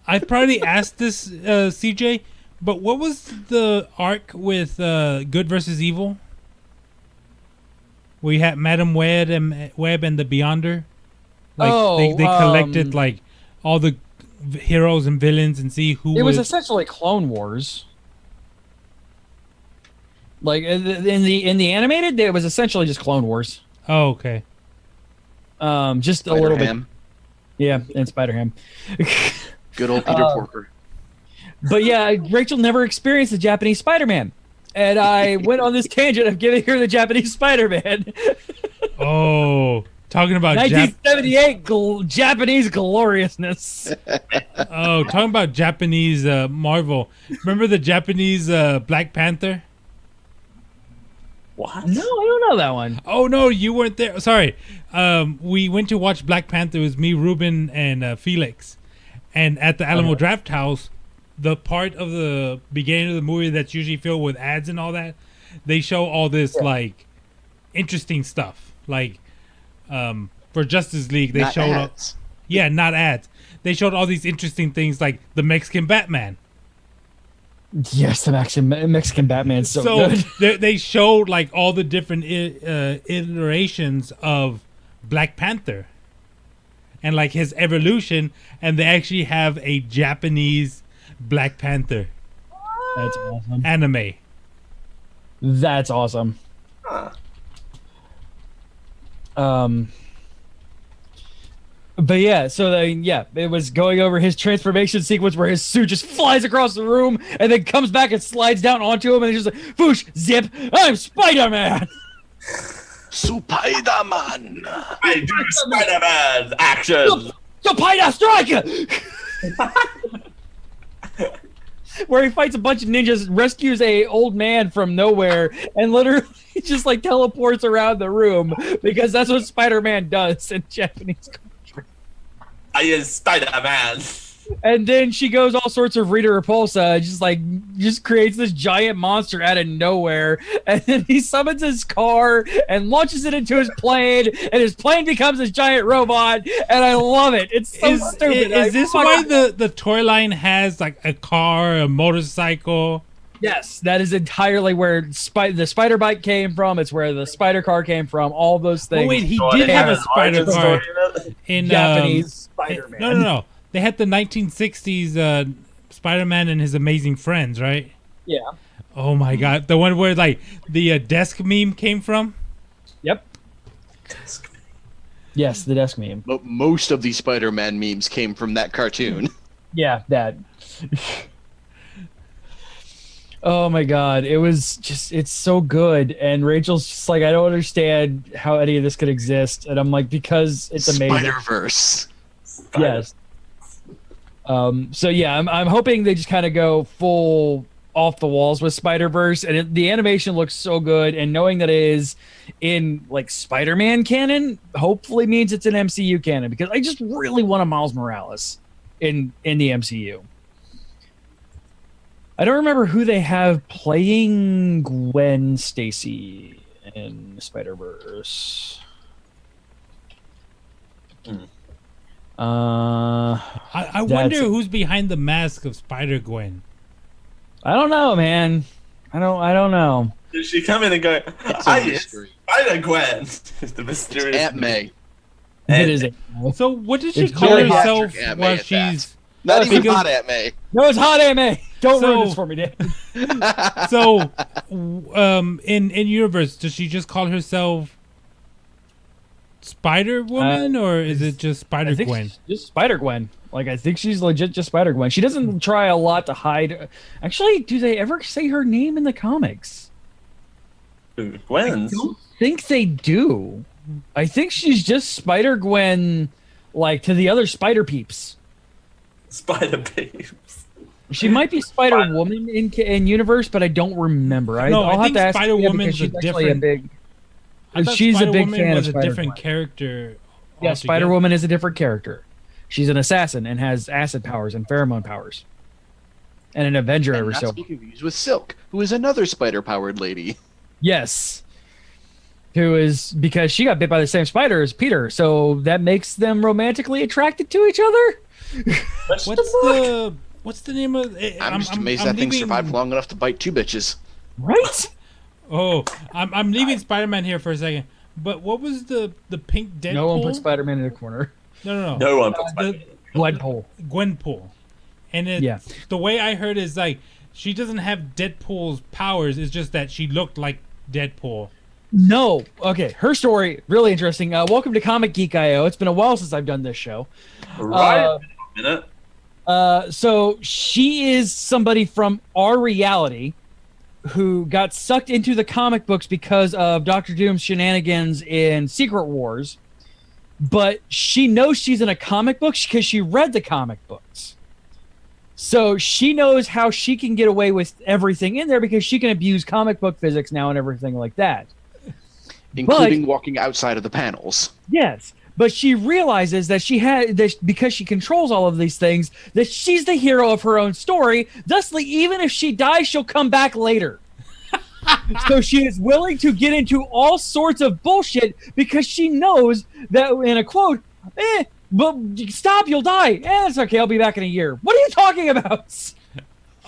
I've probably asked this, CJ, but what was the arc with Good versus Evil? Where you had Madam Web and the Beyonder? Like, they collected like all the heroes and villains and see who
it was essentially Clone Wars. Like in the animated, it was essentially just Clone Wars.
Oh, okay.
Just a little bit. Yeah, and Spider-Ham.
Good old Peter Porker.
But yeah, Rachel never experienced the Japanese Spider-Man. And I went on this tangent of giving her the Japanese Spider-Man.
Oh, talking about
1978 Japanese gloriousness.
Oh, talking about Japanese Marvel. Remember the Japanese Black Panther?
What?
No, I don't know that one.
Oh no, you weren't there. Sorry. We went to watch Black Panther. It was me, Ruben, and Felix. And at the Alamo Draft House, the part of the beginning of the movie that's usually filled with ads and all that, they show all this like interesting stuff. Like for Justice League, they showed ads. Not ads. They showed all these interesting things like the Mexican Batman.
Yes, the Mexican Batman's so good.
They showed like all the different iterations of Black Panther and like his evolution, and they actually have a Japanese Black Panther.
That's awesome.
Anime.
That's awesome.
Huh.
But yeah, so it was going over his transformation sequence where his suit just flies across the room and then comes back and slides down onto him and he's just like, "Foosh, zip! I'm Spider-Man."
Spider-Man.
I do Spider-Man action.
Spider strike! Where he fights a bunch of ninjas, rescues a old man from nowhere, and literally just like teleports around the room because that's what Spider-Man does in Japanese culture.
I am Spider-Man.
And then she goes all sorts of Rita Repulsa, just creates this giant monster out of nowhere, and then he summons his car and launches it into his plane, and his plane becomes this giant robot, and I love it. It's so stupid.
Is this why the toy line has like a car, a motorcycle?
Yes, that is entirely where the spider bike came from. It's where the spider car came from. All those things.
Oh wait, he did have a spider car in
Japanese Spider-Man.
No. They had the 1960s Spider-Man and his amazing friends, right?
Yeah.
Oh my god, the one where like the desk meme came from.
Yep. Yes, the desk meme.
But most of the Spider-Man memes came from that cartoon.
Yeah, that. Oh my god, it's so good, and Rachel's just like, I don't understand how any of this could exist, and I'm like, because it's amazing.
Spider-Verse.
Yes. So yeah, I'm hoping they just kind of go full off the walls with Spider-Verse, and the animation looks so good, and knowing that it is in like Spider-Man canon hopefully means it's an MCU canon, because I just really want a Miles Morales in the MCU. I don't remember who they have playing Gwen Stacy in Spider-Verse.
I wonder who's behind the mask of Spider-Gwen.
I don't know, man. I don't know.
Did she come in and go, I am Spider-Gwen? It's the mysterious
Aunt May.
It is.
So what does she
It's
call
very
herself
Patrick Aunt May
while
at
she's...
Not even
because-
hot Aunt May.
No, it's hot anime. Don't
So-
ruin this for me, Dave.
So, in universe, does she just call herself Spider-Woman, or is it just
I think
Spider-Gwen?
she's just Spider-Gwen. Like, I think she's legit just Spider-Gwen. She doesn't try a lot to hide. Actually, do they ever say her name in the comics?
Gwen's.
I don't think they do. I think she's just Spider-Gwen, like, to the other Spider-Peeps.
Spider-Babes.
She might be Spider-Woman in universe, but I don't remember.
No,
I'll
I
have
think
to ask
Spider-Woman's
she's
a
actually
different-
big.
I thought
She's a big
Spider-Woman
fan of
was a different
Spider-Gwen.
character.
Yeah,
altogether.
Spider-Woman is a different character. She's an assassin and has acid powers and pheromone powers. And an Avenger
And
ever
not
so.
to be confused with Silk, who is another spider-powered lady.
Yes. Who is, because she got bit by the same spider as Peter, so that makes them romantically attracted to each other?
What's the name of?
I'm just amazed that thing survived long enough to bite two bitches.
Right?
Oh, I'm leaving Spider-Man here for a second. But what was the pink Deadpool?
No one put Spider-Man in a corner.
No.
No one puts Spider-Man.
Gwenpool.
Gwenpool. And the way I heard is like she doesn't have Deadpool's powers. It's just that she looked like Deadpool.
No. Okay, her story, really interesting. Welcome to Comic Geek I.O. It's been a while since I've done this show.
Right. A minute.
So she is somebody from our reality who got sucked into the comic books because of Dr. Doom's shenanigans in Secret Wars. But she knows she's in a comic book because she read the comic books. So she knows how she can get away with everything in there because she can abuse comic book physics now and everything like that.
Including walking outside of the panels.
Yes. But she realizes that because she controls all of these things, that she's the hero of her own story. Thusly, even if she dies, she'll come back later. So she is willing to get into all sorts of bullshit because she knows that, in a quote, but stop, you'll die. It's okay, I'll be back in a year. What are you talking about?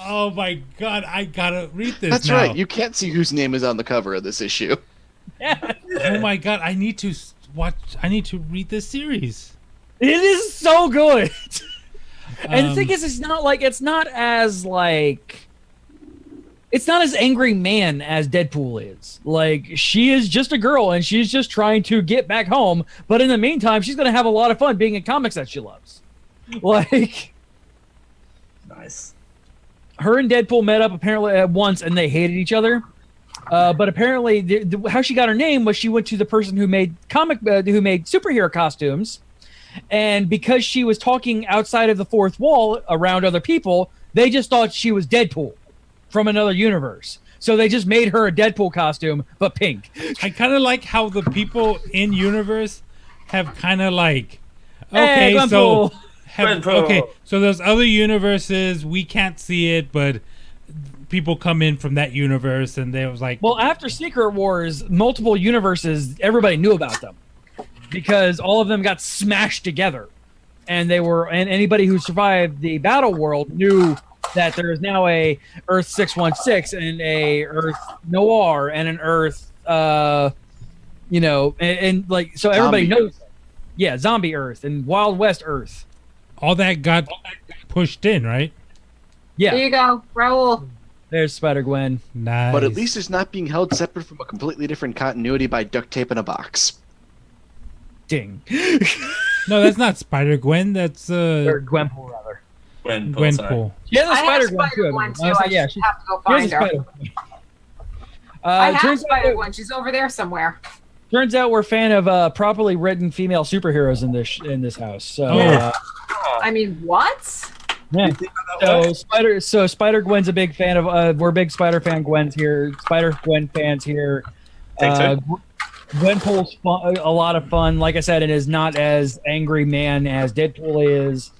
Oh my god, I gotta read this.
That's
now.
right. You can't see whose name is on the cover of this issue.
Oh my god, I need to watch. I need to read this series.
It is so good. And the thing is, it's not as angry man as Deadpool is. Like, she is just a girl and she's just trying to get back home, but in the meantime, she's gonna have a lot of fun being in comics that she loves. Like,
Nice.
her and Deadpool met up apparently at once and they hated each other. But apparently, how she got her name was she went to the person who made who made superhero costumes, and because she was talking outside of the fourth wall around other people, they just thought she was Deadpool from another universe. So they just made her a Deadpool costume, but pink.
I kind of like how the people in universe have kind of like, okay,
Gwenpool.
okay, so there's other universes, we can't see it, but people come in from that universe, and they was like,
Well, after Secret Wars, multiple universes, everybody knew about them because all of them got smashed together, and anybody who survived the battle world knew that there is now a Earth 616 and a Earth Noir and an Earth, and like, so everybody
Zombie
knows. Yeah, Zombie Earth and Wild West Earth.
all that got pushed in, right?
Yeah,
There you go, Raul.
there's Spider-Gwen.
Nice.
But at least it's not being held separate from a completely different continuity by duct tape in a box.
Ding.
No, that's not Spider-Gwen, that's
Or Gwenpool, rather.
Gwenpool.
She has a
I have
Spider-Gwen, too.
Spider-Gwen, too.
Honestly,
I
yeah,
just
she
have to go
has a
find her.
Spider-Gwen.
I have
turns out-
Spider-Gwen. She's over there somewhere.
Turns out we're a fan of properly written female superheroes in this house. So,
Oh.
I mean, what?
yeah. So Spider-Gwen's a big fan of. We're big Spider-Gwen fans here. Gwenpool's a lot of fun. Like I said, it is not as angry man as Deadpool is.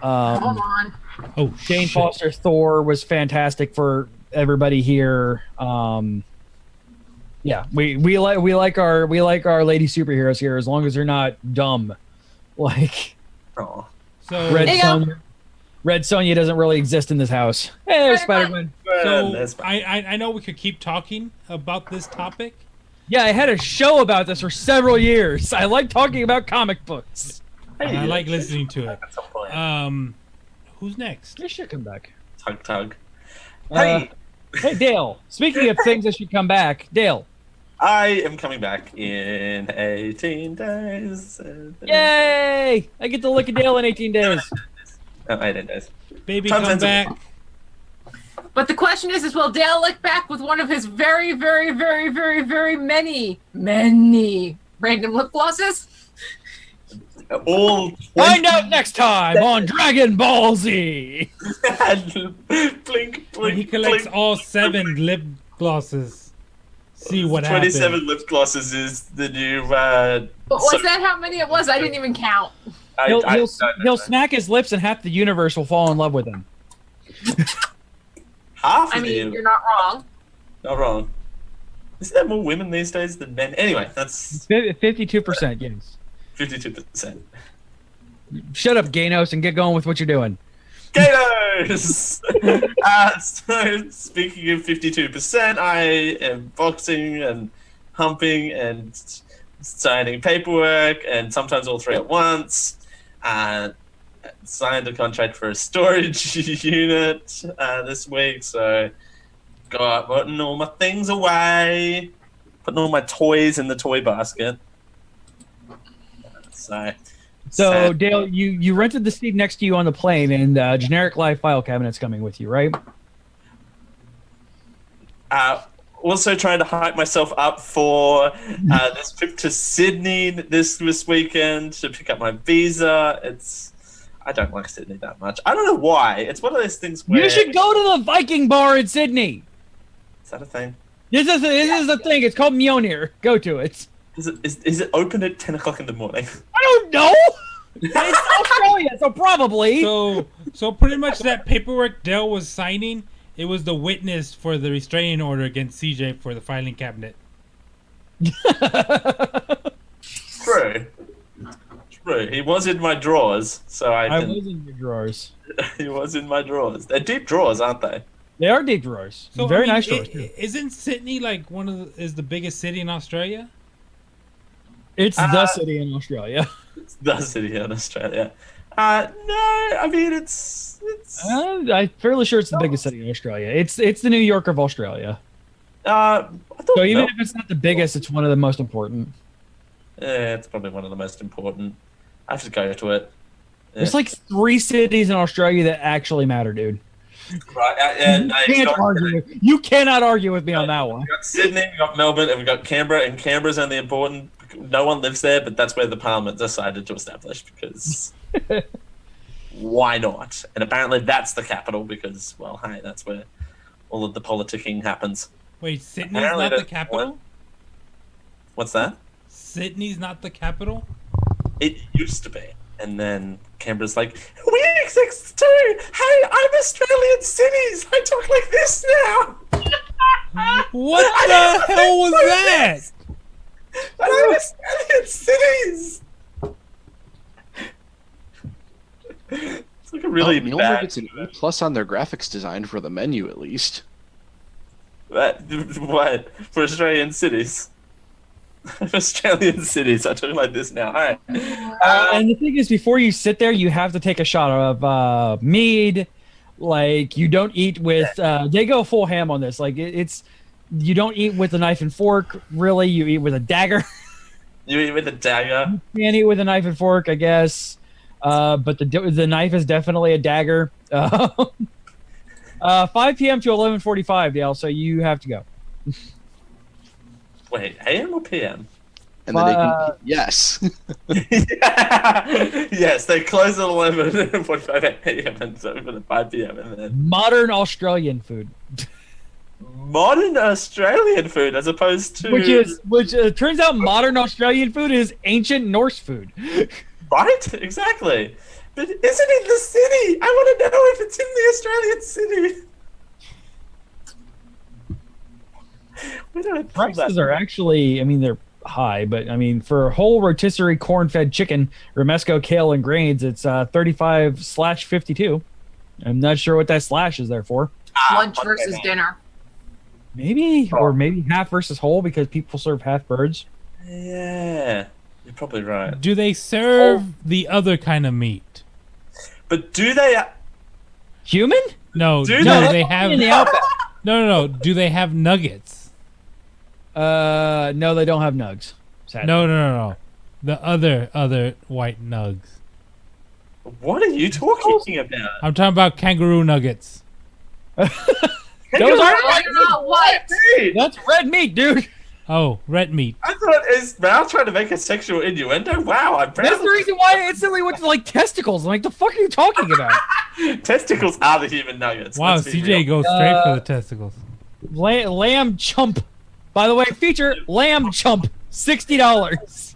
Hold on.
Oh,
Jane
shit.
Foster's Thor was fantastic for everybody here. Yeah, we like our lady superheroes here as long as they're not dumb. Like
Oh.
So,
Red
There you go.
Sonja. Red Sonja doesn't really exist in this house. Hey, there's
Spider-Gwen.
Spider-Gwen.
so I know we could keep talking about this topic.
Yeah, I had a show about this for several years. I like talking about comic books.
And I like listening to it.
At some point.
Who's next?
They should come back.
Tug.
Hey, Dale. Speaking of things that should come back, Dale.
I am coming back in 18 days.
Yay! I get to look at Dale in 18 days.
Oh, 18 days.
Baby,
Time
come
sensible.
back.
But the question is will Dale look back with one of his very, very, very, very, very many random lip glosses?
All
Find out next time on Dragon Ball Z.
blink,
When he
blink,
collects
blink.
all 7 lip glosses, see what
27
happens.
lip glosses is the new.
But was that how many it was? I didn't even count.
He'll smack his lips and half the universe will fall in love with him.
half
I
of
mean,
you.
you're not wrong.
Not wrong. Is there more women these days than men? Anyway, that's
52%, yes.
52%.
Shut up, Gaynos, and get going with what you're doing.
Gaynos! So, speaking of 52%, I am boxing and humping and signing paperwork, and sometimes all three at once. And signed a contract for a storage unit this week, so got putting all my things away, putting all my toys in the toy basket. So sad.
Dale, you rented the seat next to you on the plane, and generic live file cabinet's coming with you, right?
Also trying to hype myself up for this trip to Sydney this weekend to pick up my visa. I don't like Sydney that much. I don't know why. It's one of those things where...
You should go to the Viking bar in Sydney.
Is that a thing?
This is the thing. It's called Mjolnir. Go to it.
Is it open at 10 o'clock in the morning?
I don't know. It's Australia, so probably.
So pretty much that paperwork Dell was signing, it was the witness for the restraining order against CJ for the filing cabinet.
True. true. He was in my drawers, so I
I
can.
was in your drawers.
He was in my drawers. They're deep drawers, aren't they?
They are deep drawers.
So,
Very
I mean,
nice drawers. too.
Isn't Sydney like is the biggest city in Australia?
It's the city in Australia.
It's the city in Australia. No, I mean it's.
I'm fairly sure it's the biggest city in Australia. It's the New York of Australia.
I thought
So even
Melbourne-
if it's not the biggest, it's one of the most important.
Yeah, it's probably one of the most important. I have to go to it.
There's like 3 cities in Australia that actually matter, dude.
Right, and
You cannot argue with me on that one.
We've got Sydney, we've got Melbourne, and we've got Canberra, and Canberra's only important. No one lives there, but that's where the Parliament decided to establish because why not? And apparently that's the capital because, well, hey, that's where all of the politicking happens.
Wait, Sydney's
Apparently
not the
that's
capital?
What's that?
Sydney's not the capital?
It used to be. And then Canberra's like, we exist too! Hey, I'm Australian cities! I talk like this now!
What the hell was that?
But I'm Australian cities! It's like a really
Neil
bad...
gets an A+ on their graphics design for the menu, at least.
What? For Australian cities? Australian cities. I talk like this now. All right.
And the thing is, before you sit there, you have to take a shot of mead. Like, you don't eat with... they go full ham on this. Like, it's... You don't eat with a knife and fork, really. You eat with a dagger.
You eat with a dagger?
You can eat with a knife and fork, I guess. But the knife is definitely a dagger. 5 p.m. to 11:45, Dale, so you have to go.
Wait, AM or PM?
And then they can... Yes.
Yes, they close at 11:45 a.m. and it's open at 5 p.m. And then
Modern Australian food.
modern Australian food as opposed to...
Which turns out modern Australian food is ancient Norse food.
Right? Exactly. But isn't it the city? I want to know if it's in the Australian city. We don't
Prices are actually, I mean, they're high, but I mean, for a whole rotisserie corn-fed chicken, romesco, kale, and grains, it's 35/52. I'm not sure what that slash is there for.
Lunch versus dinner.
Maybe, or maybe half versus whole because people serve half birds.
Yeah, you're probably right.
Do they serve the other kind of meat?
But do they...
Human?
No,
Do
do
they?
they have...
In the outback.
No. Do they have nuggets?
No, they don't have nugs. Sadly.
No. The other white nugs.
What are you talking about?
I'm talking about kangaroo nuggets.
Those
They're
are
not white.
That's red meat, dude.
Oh, red meat.
I thought, is Mal trying to make a sexual innuendo? Wow, I'm proud.
That's the reason why I instantly went to like testicles. I'm like, the fuck are you talking about?
Testicles are the human nuggets.
Wow,
let's be
CJ
real.
goes straight for the testicles.
Lamb chump. By the way, feature lamb chump, $60.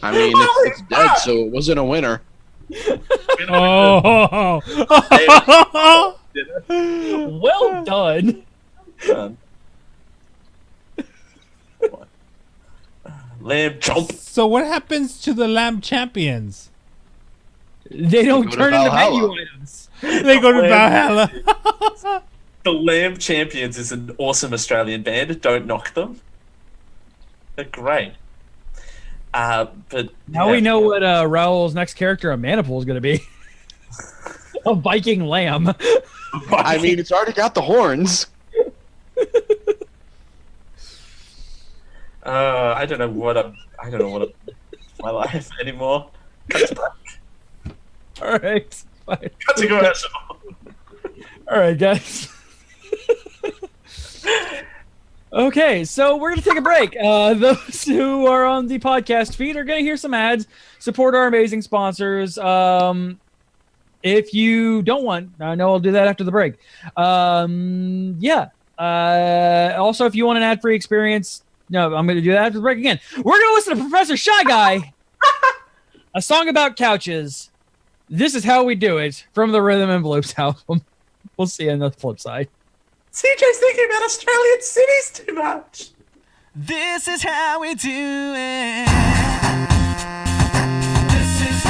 I mean, it's dead, so it wasn't a winner.
Oh.
Well done.
Lamb chomp.
So what happens to the lamb champions?
They don't
Go to
turn into
Valhalla.
menu items.
They go to Valhalla.
The Lamb Champions is an awesome Australian band. Don't knock them. They're great. But
Now we know what Raul's next character on Maniple is going to be. A Viking lamb.
I mean, it's already got the horns.
I don't know what my life anymore.
All right. Fine.
Cut to commercial.
All right, guys. Okay, so we're going to take a break. Those who are on the podcast feed are going to hear some ads. Support our amazing sponsors. If you don't want, I know I'll do that after the break. Yeah. Also, if you want an ad-free experience, no, I'm going to do that after the break again. We're going to listen to Professor Shy Guy, a song about couches. This is how we do it from the Rhythm and Bloops album. We'll see you on the flip side.
CJ's thinking about Australian cities too much.
This is how we do it. This is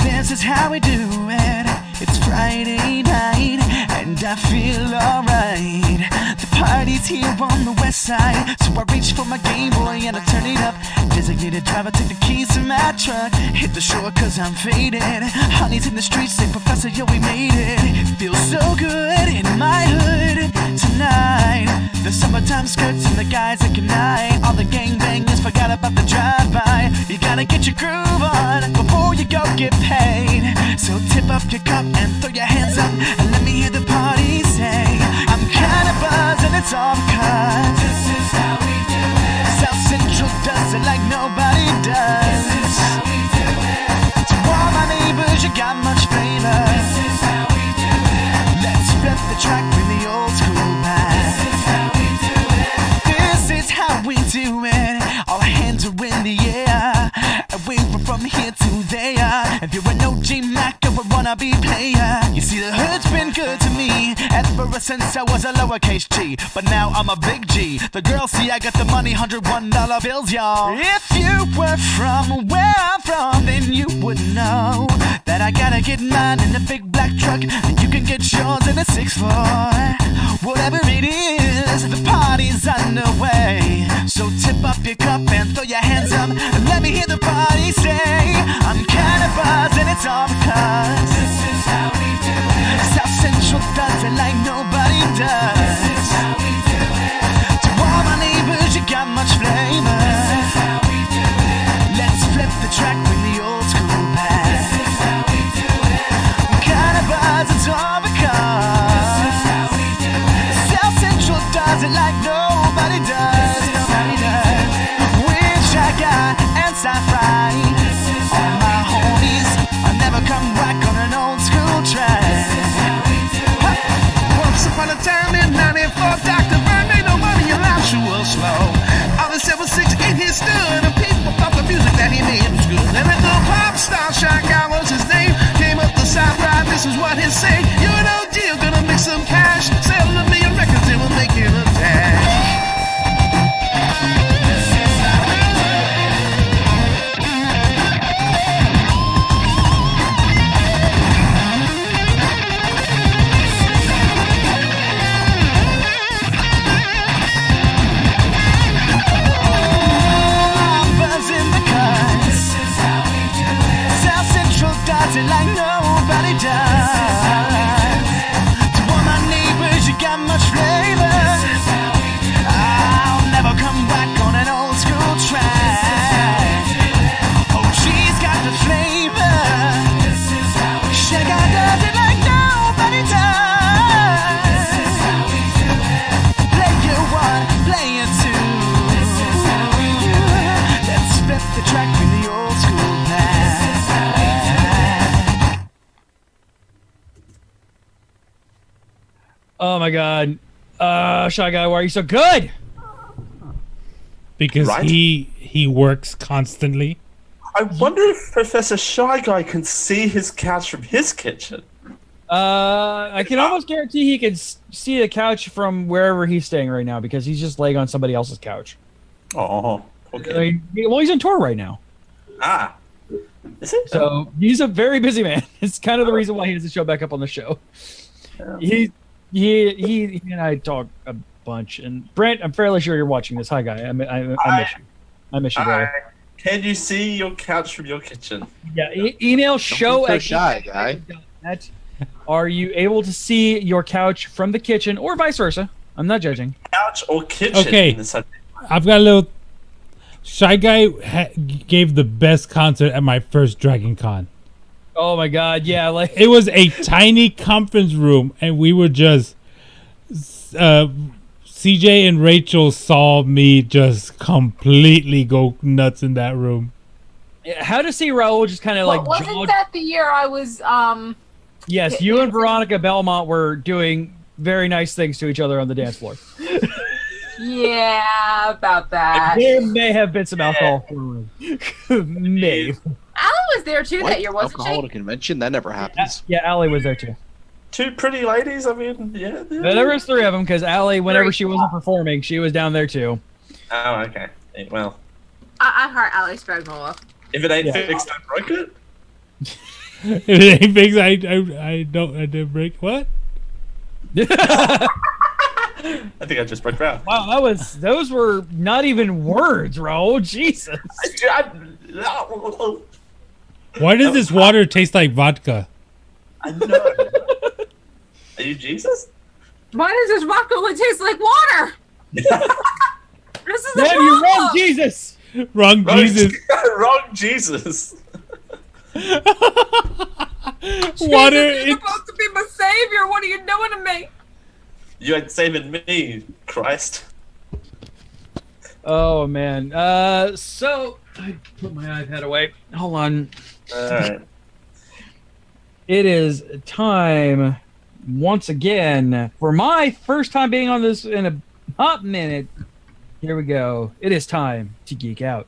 This is how we do it. It's Friday night and I feel alright. The party's here on the west side, so I reach for my Game Boy and I turn it up. Designated driver, take the keys to my truck. Hit the shore cause I'm faded. Honey's in the streets, say Professor, yo, we made it. Feels so good in my hood tonight. The summertime skirts and the guys at night. All the gangbangers forgot about the drive-by. You gotta get your groove on before you go get paid. So tip up your cup and throw your hands up and let me hear the party say, I'm kinda buzzed and it's all because this is how we do it. South Central does it like nobody does. This is how we do it. To all my neighbors, you got much flavor. This is how we do it. Let's flip the track, bring the old school back. This is how we do it. This is how we do it. All hands are in the air, and we were from here to there. If you're an OG Mac or a wannabe player, you see the hood's been good to me ever since I was a lowercase G. But now I'm a big G. The girls see I got the money, $101 bills, y'all. If you were from where I'm from, then you would know that I gotta get mine in a big black truck, and you can get yours in a 6'4". Whatever it is, the party's underway. So tip up your cup and throw your hands up and let me hear the party say, I'm kinda buzzed and it's all because this is how we do it. South Central does it like nobody does. This is how we do it. To all my neighbors, you got much flavor. This is how we do it. Let's flip the track, bring the old school back. This is how we do it. I'm kinda buzzed, it's all because this is how we do it. South Central does it like nobody does. Nobody does. With Shy Guy and Sci-Fi, all my homies, I never come back on an old school track. Once upon a time in 94, Dr. Bird made no money and life sure was slow. All the 7-6 in his stood, and people thought the music that he made was good. And the pop star, Shy Guy was his name, came up the South Ride, this is what he say. You're an OG, you're gonna make some cash, sell a million records and we'll make it a dash. Like nobody does. To all my neighbors, you got much flavor. I'll never come back on an old school track. Oh, she's got the flavor. She does it like nobody does. Play you one, play you two. Let's flip the track in the old school back.
Oh my god. Shy Guy, why are you so good?
Because
Right?
he works constantly.
I wonder if Professor Shy Guy can see his couch from his kitchen.
I can almost guarantee he can see the couch from wherever he's staying right now because he's just laying on somebody else's couch.
Oh,
I
okay.
mean, well, he's on tour right now.
Ah. Is it?
So he's a very busy man. It's kind of the reason why he doesn't show back up on the show.
Yeah.
He and I talk a bunch. And Brent, I'm fairly sure you're watching this. Hi, guy. I miss you. I miss you, brother.
Can you see your couch from your kitchen?
Yeah. Email show at
Shy Guy.
geekguy.net. Are you able to see your couch from the kitchen or vice versa? I'm not judging.
Couch or kitchen?
Okay.
in the subject.
I've got a little. Shy Guy gave the best concert at my first Dragon Con.
Oh my god, yeah, like
It was a tiny conference room, and we were just. CJ and Rachel saw me just completely go nuts in that room.
how to see Raul just kind of like
Wasn't
jawed-
that the year I was
Yes, you and Veronica Belmont were doing very nice things to each other on the dance floor.
yeah, about that.
There may have been some alcohol. May.
Allie was there too
What?
that year, wasn't
Alcohol at
she?
a convention? That never happens.
Yeah, Allie was there too.
Two pretty ladies. I mean, yeah.
There was 3 of them because Allie, whenever she wasn't performing, she was down there too.
Oh, okay. Well,
I heart Allie Spagnola.
if it ain't fixed, don't break it.
If it ain't fixed, I didn't break what?
I think I just broke Raul.
Wow, those were not even words, Raul. Jesus.
Why does this water taste like vodka?
I know. Are you Jesus?
Why does this vodka only taste like water? This is
Man, you're wrong, Jesus.
Wrong Jesus.
Wrong Jesus.
Water.
You're supposed to be my savior. What are you doing to me?
You ain't saving me, Christ.
Oh man. So I put my iPad away. Hold on.
All right.
It is time once again for my first time being on this in a hot minute. Here we go. It is time to geek out.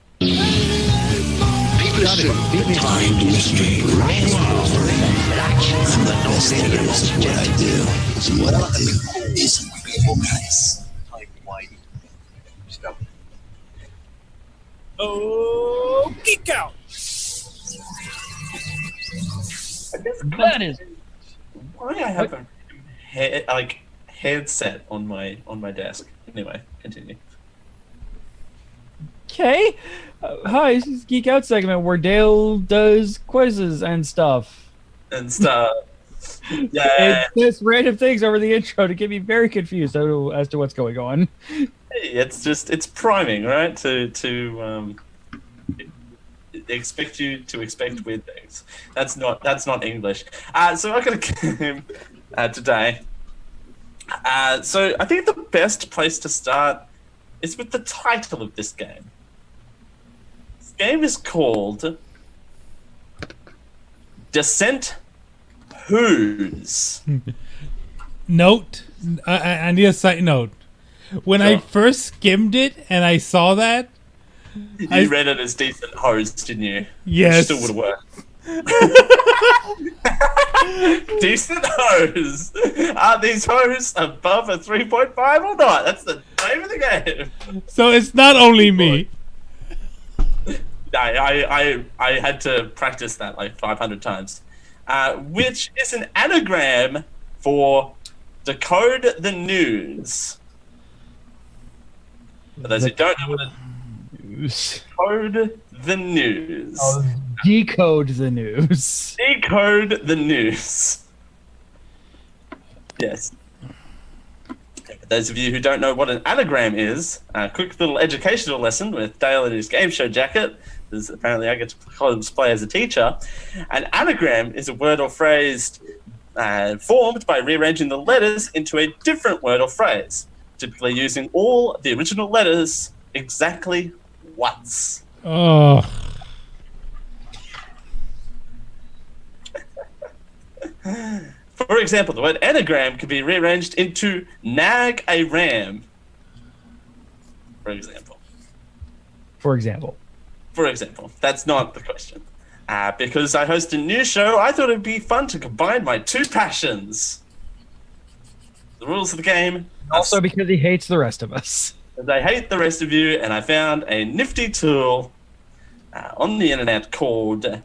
Oh, geek out.
That is
Why I have a headset on my desk. Anyway, continue.
okay. Hi, this is Geek Out segment where Dale does quizzes and stuff.
And stuff. Yeah.
It says random things over the intro to get me very confused as to what's going on.
It's priming, right? To expect you to expect weird things. That's not English. So I got a game today. So I think the best place to start is with the title of this game. This game is called Descent Who's.
Note. I need a side note. When I first skimmed it and I saw that,
You read it as decent host, didn't you?
Yes.
Still would have worked. Decent hoes. Are these hoes above a 3.5 or not? That's the name of the game.
So it's not only me.
I had to practice that like 500 times. Which is an anagram for decode the news. For those who don't know what it is, decode the news.
Oh, decode the news.
Decode the news. Yes. For those of you who don't know what an anagram is, a quick little educational lesson with Dale in his game show jacket, because apparently I get to play as a teacher. An anagram is a word or phrase formed by rearranging the letters into a different word or phrase, typically using all the original letters exactly once.
Oh.
For example, the word anagram could be rearranged into nag a ram. For example, that's not the question. Because I host a new show, I thought it'd be fun to combine my two passions. The rules of the game.
Also because he hates the rest of us.
I hate the rest of you, and I found a nifty tool on the internet called the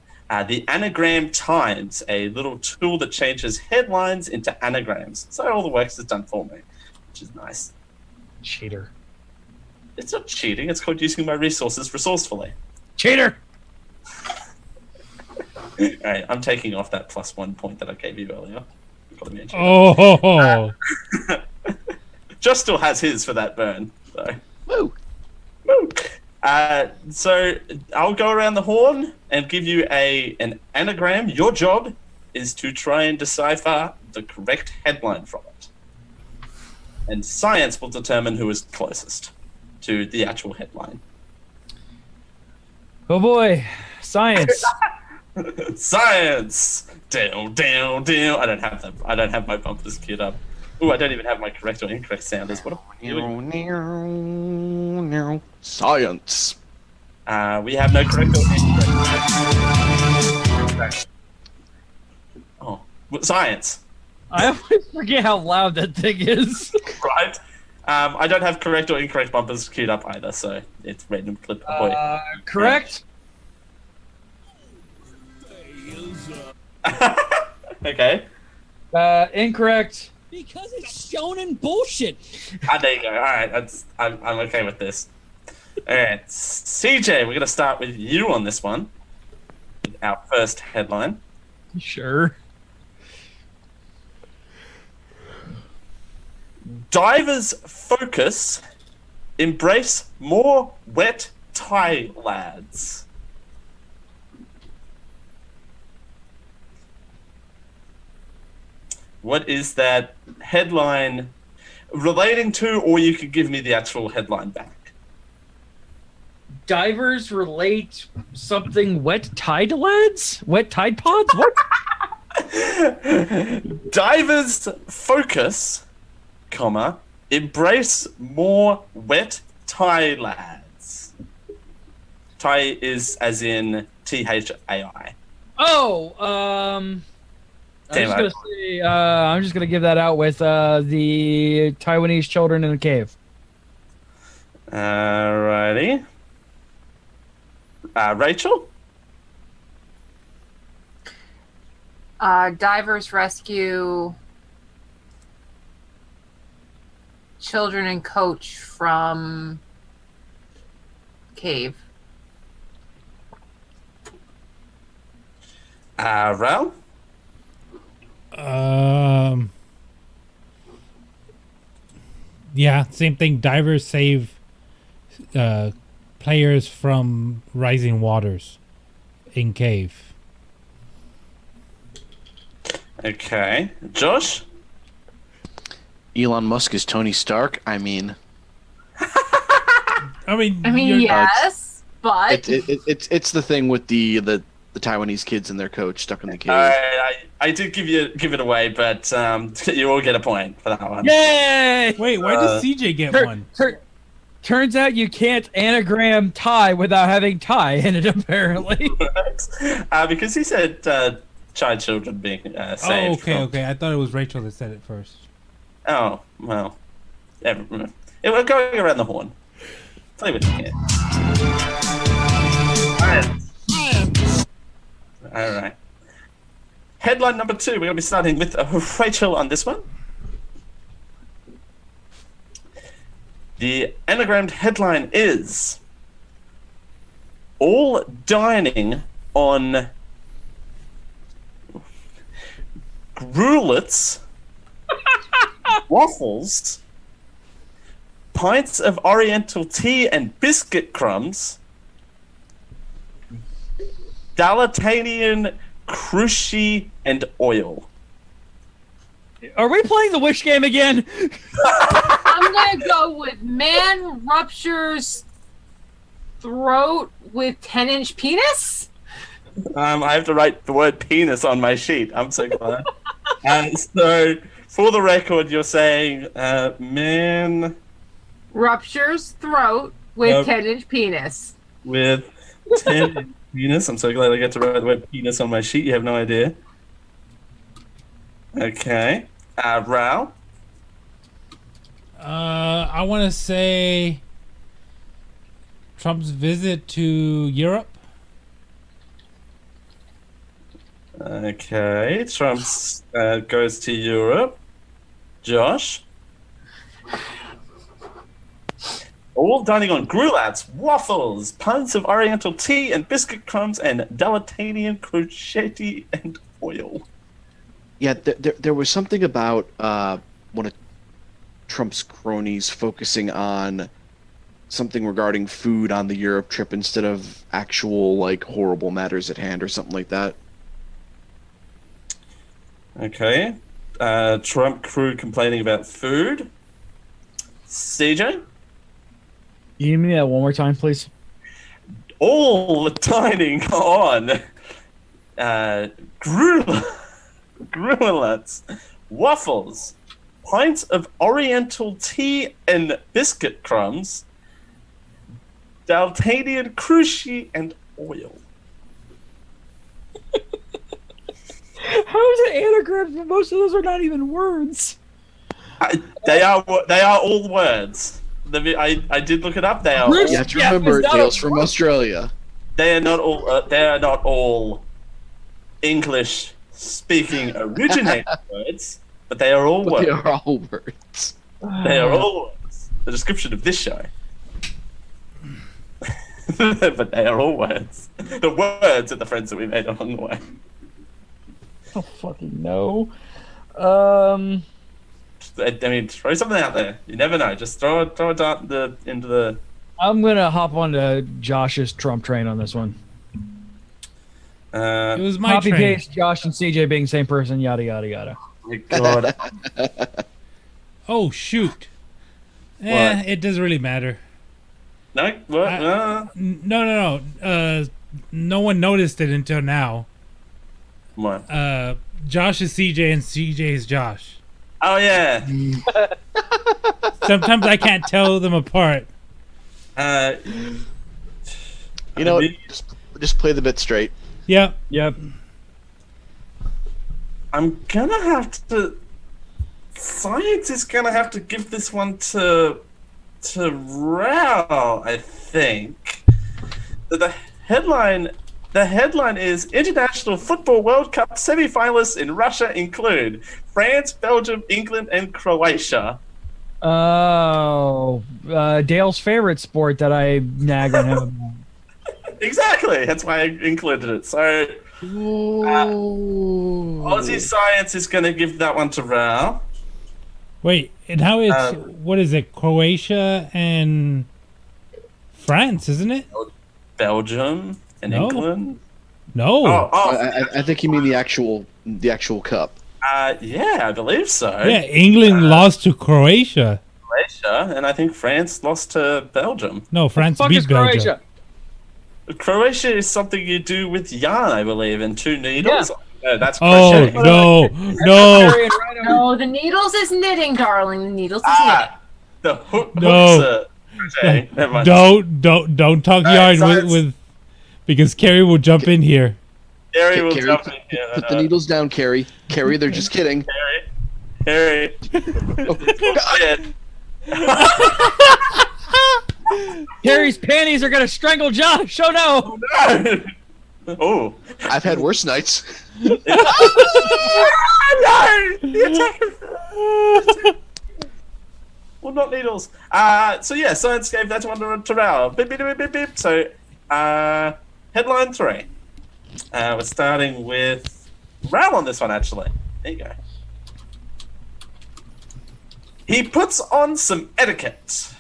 Anagram Times, a little tool that changes headlines into anagrams. So all the work is done for me, which is nice.
Cheater.
It's not cheating, it's called using my resources resourcefully.
Cheater!
Alright, I'm taking off that +1 point that I gave you earlier.
Oh.
Just still has his for that burn. So.
Woo!
Woo! So I'll go around the horn and give you an anagram. Your job is to try and decipher the correct headline from it. And science will determine who is closest to the actual headline.
Oh boy, science.
Science! Down. I don't have them. I don't have my bumpers queued up. Ooh, I don't even have my correct or incorrect sounders. What am I doing?
Science.
We have no correct or incorrect. Oh, science.
I always forget how loud that thing is.
Right. I don't have correct or incorrect bumpers queued up either, so it's random clip.
Correct.
Okay.
Incorrect.
Because it's shonen bullshit.
There you go. All right, I'm okay with this. All right, CJ, we're gonna start with you on this one. Our first headline.
Sure.
Divers focus, embrace more wet Thai lads. What is that headline relating to, or you could give me the actual headline back.
Divers relate something wet Tide lads? Wet Tide Pods? What?
Divers focus, comma, embrace more wet Thai lads. Thai is as in THAI.
Oh,
Damn,
I'm just gonna give that out with the Taiwanese children in a cave.
Alrighty. Rachel?
Divers rescue children and coach from cave.
Raul?
Yeah, same thing. Divers save players from rising waters in cave.
Okay. Josh?
Elon Musk is Tony Stark. I mean,
Yes, but
it's the thing with the Taiwanese kids and their coach stuck in the cave.
I did give it away, but you all get a point for that one.
Yay!
Wait, why does CJ get one?
Turns out you can't anagram Thai without having Thai in it, apparently.
Because he said child children being saved.
Okay. I thought it was Rachel that said it first.
Oh, well. We're going around the horn. Play with me here. All right. Headline number 2. We're going to be starting with Rachel on this one. The anagrammed headline is all dining on gruelets, waffles, pints of oriental tea and biscuit crumbs, Dalatanian crushi and oil.
Are we playing the wish game again?
I'm gonna go with man ruptures throat with 10-inch penis.
I have to write the word penis on my sheet. I'm so glad. So, for the record, you're saying man
Ruptures throat with 10-inch penis.
with 10 penis. I'm so glad I get to write the word penis on my sheet. You have no idea. Okay. Raul?
I want to say Trump's visit to Europe.
Okay. Trump goes to Europe. Josh? All dining on gruelats, waffles, pints of oriental tea and biscuit crumbs, and Dalatanian crocchetti and oil.
Yeah, there was something about one of Trump's cronies focusing on something regarding food on the Europe trip instead of actual, like, horrible matters at hand or something like that.
Okay. Trump crew complaining about food. CJ?
You give me that one more time, please?
All dining on gruelats, waffles, pints of oriental tea and biscuit crumbs, Daltanian crushi and oil.
How is it anagrams? But most of those are not even words.
They are all words. I did look it up. They are.
You have to remember, Dale's from Australia.
They are not all. They are not all English-speaking originated words, but they are all words.
They are all words.
They are all words. The description of this show. But they are all words. The words are the friends that we made along the way.
Oh fucking no.
I mean, throw something out there. You never know. Just throw a dart into the.
I'm gonna hop onto Josh's Trump train on this one.
It was my
Copy
train.
paste Josh and CJ being same person. Yada yada yada.
My God.
Oh shoot!
What?
It doesn't really matter.
No, what?
No. No one noticed it until now.
What?
Josh is CJ and CJ is Josh.
Oh yeah.
Sometimes I can't tell them apart.
You know, just play the bit straight.
Yep.
I'm gonna have to. Science is gonna have to give this one to Raul, I think. The headline is International Football World Cup semi-finalists in Russia include France, Belgium, England, and Croatia.
Oh, Dale's favorite sport that I nag on him about.
Exactly. That's why I included it. So, Aussie Science is going to give that one to Raul.
Wait, and how it's what is it? Croatia and France, isn't it?
Belgium and England.
No.
I think you mean the actual cup.
Yeah, I believe so.
Yeah, England lost to Croatia.
And I think France lost to Belgium.
No, France beat Belgium.
Croatia is something you do with yarn, I believe, and 2 needles.
Yeah.
No, that's
crochet. No.
No, the needles is knitting, darling. The needles is knitting.
The hooks
No.
are crochet. Never mind.
Don't talk yarn with because Carrie will jump in here.
Carrie will jump in here.
Put the needles down, Carrie. Carrie, they're just kidding.
Carrie.
Carrie's panties are gonna strangle Josh. Oh no!
Oh,
I've had worse nights.
No! Well, not needles. So yeah, Science gave that one to Raul. Beep, beep, beep, beep, beep. So, headline 3. We're starting with Raul on this one, actually. There you go. He puts on some etiquette.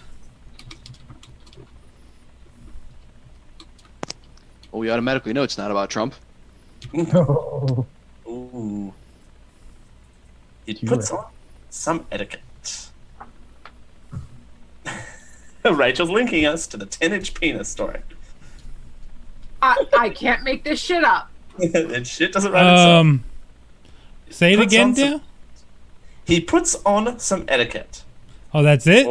Well, we automatically know it's not about Trump.
No.
Ooh. He puts on some etiquette. Rachel's linking us to the 10-inch penis story.
I can't make this shit up.
And shit doesn't write itself.
Say it again, Dale.
He puts on some etiquette.
Oh, that's it?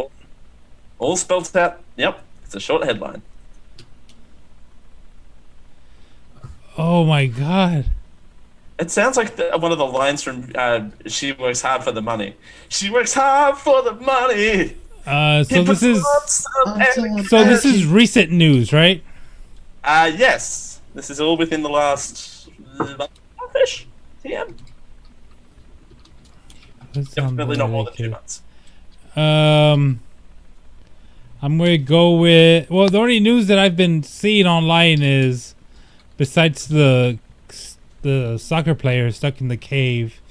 All spelled out. Yep. It's a short headline.
Oh my god.
It sounds like one of the lines from She Works Hard for the Money. She works hard for the money.
So this is recent news, right?
Yes. This is all within the last month-ish. TM. Definitely not more than 2 months.
I'm gonna go with the only news that I've been seeing online is besides the soccer player stuck in the cave.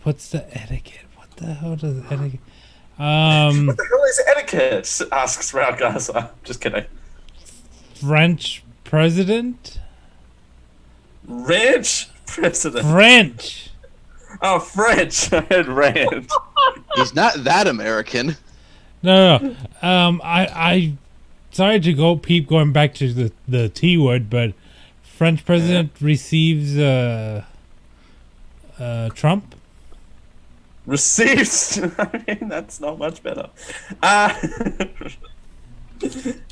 What's the etiquette? What the hell does etiquette?
What the hell is etiquette? Asks Raul Gaza. Just kidding.
French president?
Ranch president.
French.
Oh, French. I heard Rand.
He's not that American.
No. I sorry to keep going back to the T word, but French president receives Trump.
Receives. I mean, that's not much better.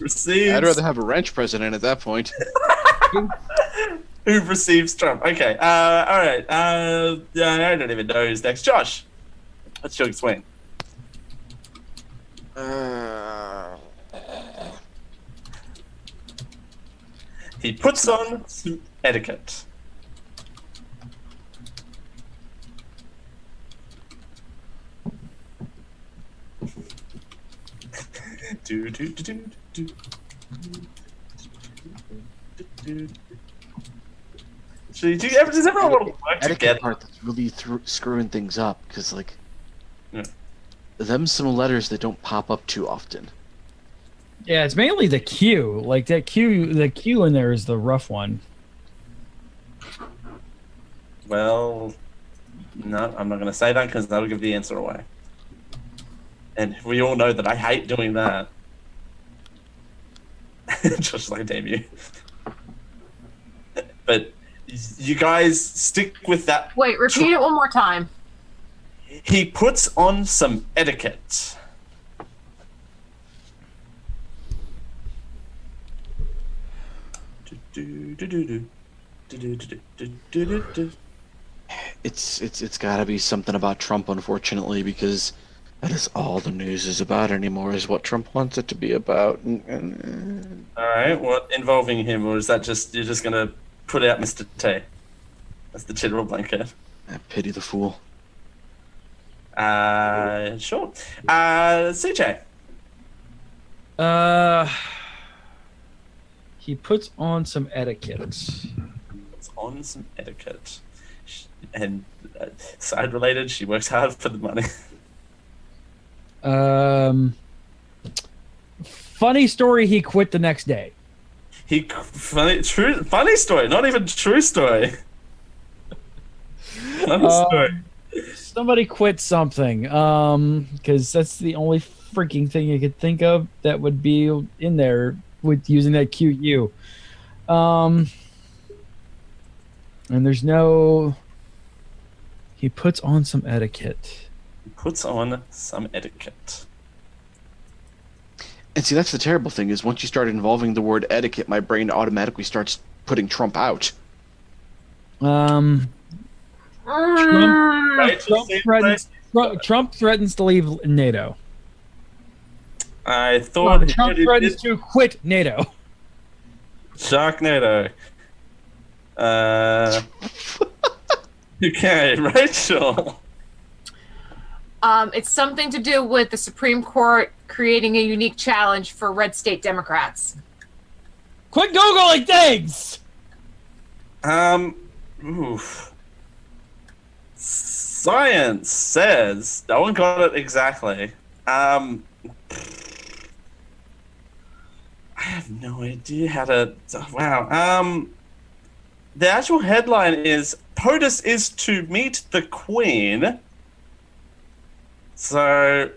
Receives.
I'd rather have a wrench president at that point.
Who receives Trump? Okay. All right. Yeah, I don't even know who's next. Josh, what's your swing? He puts on some etiquette. Does everyone want to work
Etiquette
together?
part that's really screwing things up because, like,
Yeah.
them some letters that don't pop up too often.
Yeah, it's mainly the Q. Like that Q, the Q in there is the rough one.
Well, no, I'm not going to say that because that'll give the answer away. And we all know that I hate doing that. Just like debut. But you guys stick with that.
Wait, repeat it one more time.
He puts on some etiquette.
It's got to be something about Trump, unfortunately, because that is all the news is about anymore. Is what Trump wants it to be about.
All right, what involving him, or is that just you're just gonna put out Mr. T? That's the general blanket.
I pity the fool.
Sure. CJ.
He puts on some etiquette.
Puts on some etiquette, and side related, she works hard for the money.
Funny story. He quit the next day.
Funny story, not even true story. Funny story.
Somebody quit something. Because that's the only freaking thing you could think of that would be in there with using that QU. And there's no. He puts on some etiquette.
Puts on some etiquette.
And see, that's the terrible thing is once you start involving the word etiquette, my brain automatically starts putting Trump out.
Trump threatens to leave NATO.
I thought
Trump threatens to quit NATO.
Sharknado. Okay, Rachel.
It's something to do with the Supreme Court creating a unique challenge for red state Democrats.
Quit Googling things!
Oof. Science says no one got it exactly. I have no idea how to. Wow. The actual headline is POTUS is to meet the Queen. So.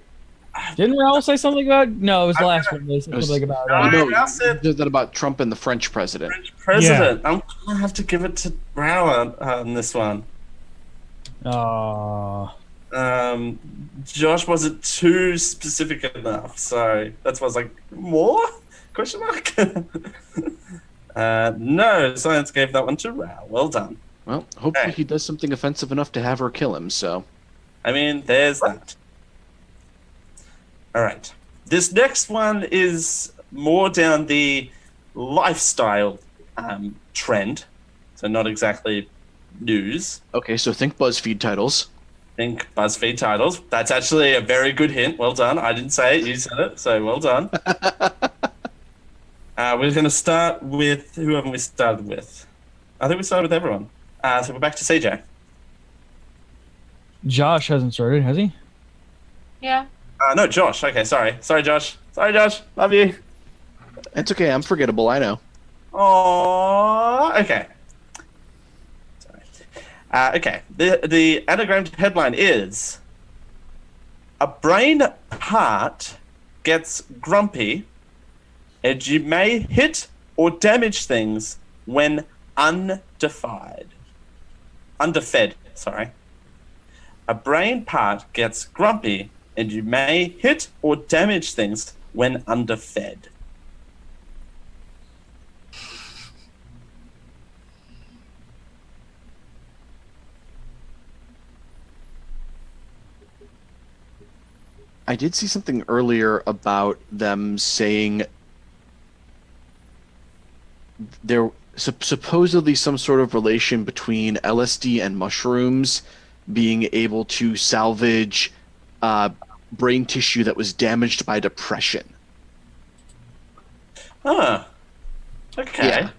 Didn't Raul say something about? No, it was the last one. They said something about.
There's that about Trump and the French president.
President. Yeah. I'm gonna have to give it to Raul on this one. Josh wasn't too specific enough, so that's why I was like, more? Question mark? No, science gave that one to Raul. Well done.
Well, hopefully he does something offensive enough to have her kill him, so.
I mean, there's that. All right. This next one is more down the lifestyle trend, so not exactly news.
Okay, so think BuzzFeed titles.
Think BuzzFeed titles. That's actually a very good hint. Well done. I didn't say it. You said it, so well done. We're going to start with... Who haven't we started with? I think we started with everyone. So we're back to CJ.
Josh hasn't started, has he?
Yeah.
No, Josh. Okay, sorry. Sorry, Josh. Sorry, Josh. Love you.
It's okay. I'm forgettable. I know.
Aww. Okay. Sorry. Okay. The anagrammed headline is: a brain part gets grumpy, and you may hit or damage things when undefed. Sorry. A brain part gets grumpy, and you may hit or damage things when underfed.
I did see something earlier about them saying there supposedly some sort of relation between LSD and mushrooms being able to salvage brain tissue that was damaged by depression.
Huh. Okay.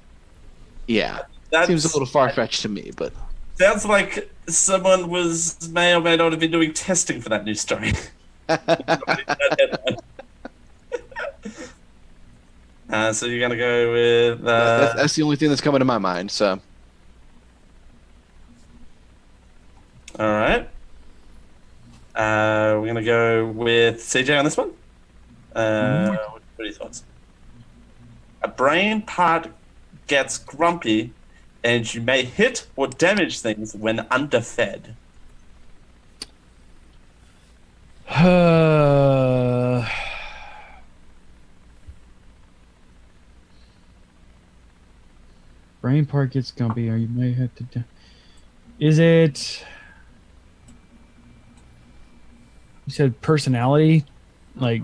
Yeah.
That
Seems a little far-fetched to me, but...
Sounds like someone may or may not have been doing testing for that news story. So you're going to go with...
That's the only thing that's coming to my mind, so...
All right. We're going to go with CJ on this one. What are your thoughts? A brain part gets grumpy, and you may hit or damage things when underfed.
Brain part gets gumpy, or you may have to. Is it? You said personality, like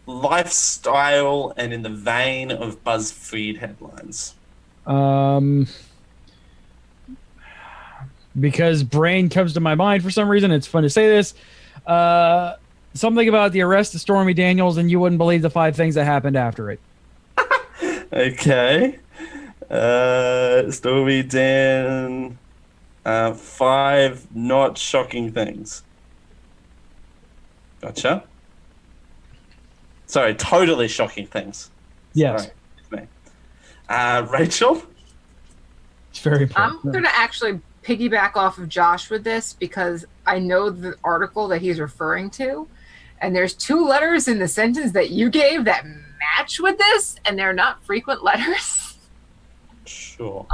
lifestyle, and in the vein of BuzzFeed headlines.
Because brain comes to my mind for some reason. It's fun to say this. Something about the arrest of Stormy Daniels, and you wouldn't believe the 5 things that happened after it.
Okay. Stormy Dan. 5 not shocking things. Gotcha. Sorry, totally shocking things.
Yes.
Sorry. Rachel?
It's very important.
I'm going to actually piggyback off of Josh with this because I know the article that he's referring to, and there's 2 letters in the sentence that you gave that match with this, and they're not frequent letters.
Sure.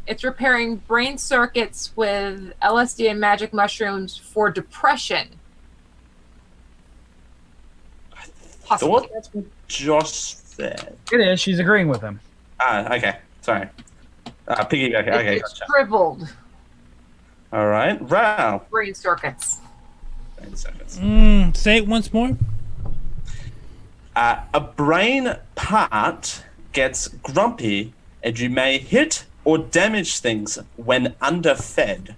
It's repairing brain circuits with LSD and magic mushrooms for depression.
I thought that's what Josh said.
It is. She's agreeing with him.
Okay. Sorry. Piggyback. Okay,
It's
gotcha.
shriveled
All right. Raul.
brain circuits.
Say it once more.
A brain part gets grumpy, and you may hit or damage things when underfed.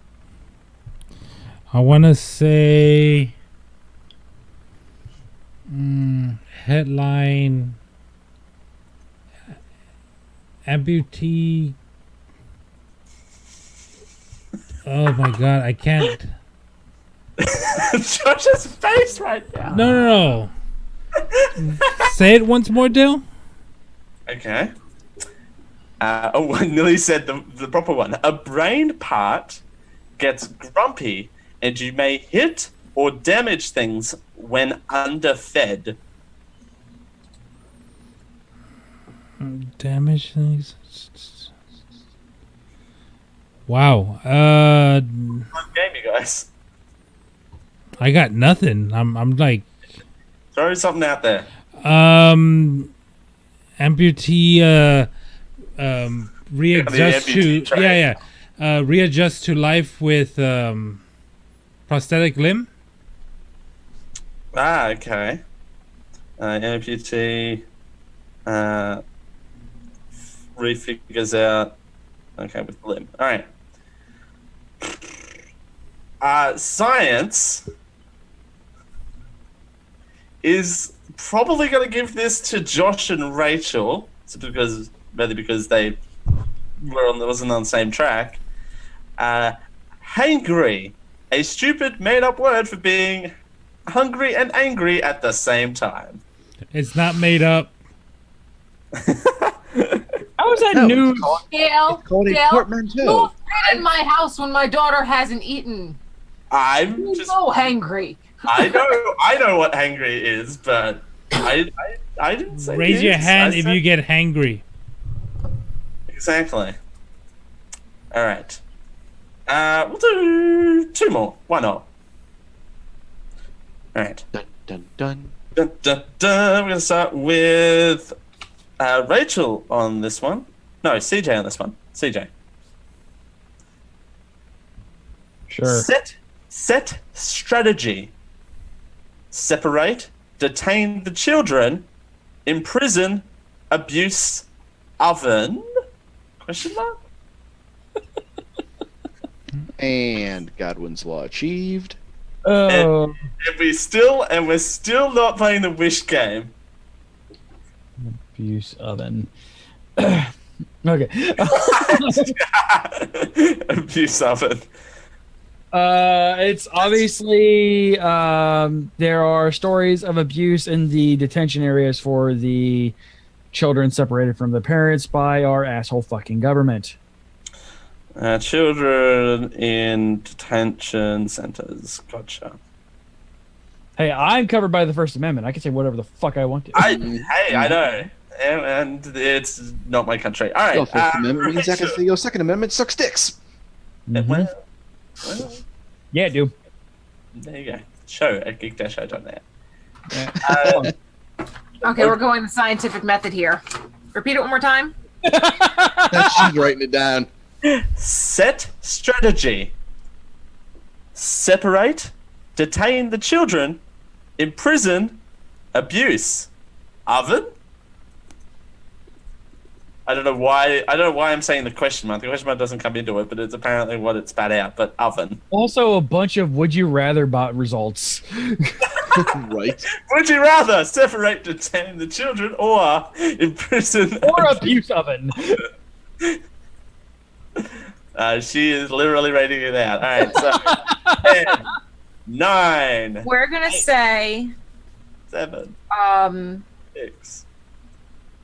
I want to say headline amputee. Oh my god, I can't.
Josh's face right now.
No. Say it once more, Dale.
Okay. Nilly said the proper one. A brain part gets grumpy, and you may hit or damage things when underfed.
Damage things. Wow.
Good game, you guys.
I got nothing. I'm like
Throw something out there.
Amputee readjust
amputee
to readjust to life with prosthetic limb.
Okay. Amputee refigures out. Okay, with limb. All right. Science is probably going to give this to Josh and Rachel, because they wasn't on the same track. Hangry, a stupid made-up word for being hungry and angry at the same time.
It's not made up.
How is that news?
Dale,
called a
Dale,
portmanteau.
you've been in my house when my daughter hasn't eaten.
I'm
I'm
just
so hangry.
I know what hangry is, but I didn't say
Raise your
this.
hand
I
if
said-
you get hangry.
Exactly. All right. We'll do 2 more. Why not? All right.
Dun, dun, dun.
Dun, dun, dun. We're gonna start with Rachel on this one. No, CJ on this one. CJ.
Sure.
Set strategy. Separate, detain the children, imprison, abuse, oven? Question mark?
And Godwin's Law achieved.
Oh,
And we're still not playing the wish game.
abuse oven. Okay.
Abuse oven.
It's obviously there are stories of abuse in the detention areas for the children separated from their parents by our asshole fucking government.
Children in detention centers. Gotcha.
Hey, I'm covered by the First Amendment. I can say whatever the fuck I want to.
I know. And it's not my country. All right.
Your First Amendment means I can say your Second Amendment sucks dicks.
Well,
Yeah, dude.
there you go. Show at geek-show.net.
Okay, we're going the scientific method here. Repeat it one more time.
She's writing it down.
Set strategy. Separate, detain the children, imprison, abuse. Oven? I don't know why I'm saying the question mark. The question mark doesn't come into it, but it's apparently what it spat out. But oven.
Also, a bunch of would you rather bot results.
Right.
Would you rather separate, detain the children, or imprison
Or abuse oven.
She is literally writing it out. All right, so 10, 9,
We're gonna say
7, 6,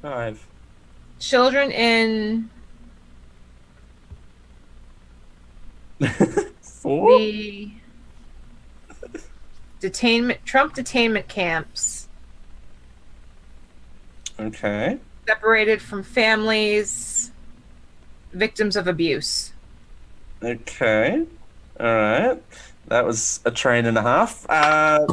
5.
children in
4.
the Trump detainment camps,
Okay.
separated from families, victims of abuse.
Okay. All right. That was a train and a half. Raul.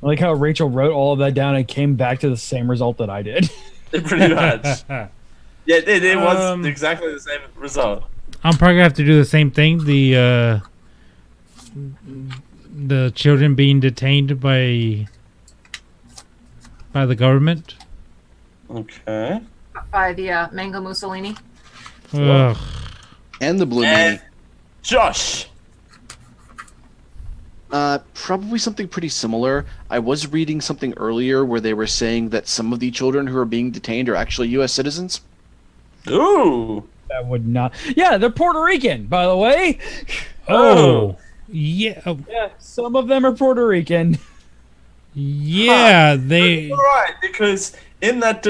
I like how Rachel wrote all of that down and came back to the same result that I did.
Pretty much. Yeah, it was exactly the same result.
I'm probably gonna have to do the same thing. The children being detained by the government.
Okay.
By the Mango Mussolini.
Ugh.
And the Blue
And
Meanie.
Josh.
Probably something pretty similar. I was reading something earlier where they were saying that some of the children who are being detained are actually U.S. citizens.
Ooh.
That would not. Yeah, they're Puerto Rican, by the way.
Oh. Yeah.
Yeah, some of them are Puerto Rican.
Yeah, they.
All right, because in that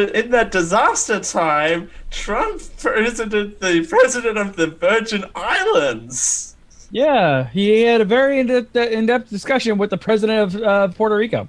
disaster time, Trump visited the president of the Virgin Islands.
Yeah, he had a very in-depth discussion with the president of Puerto Rico.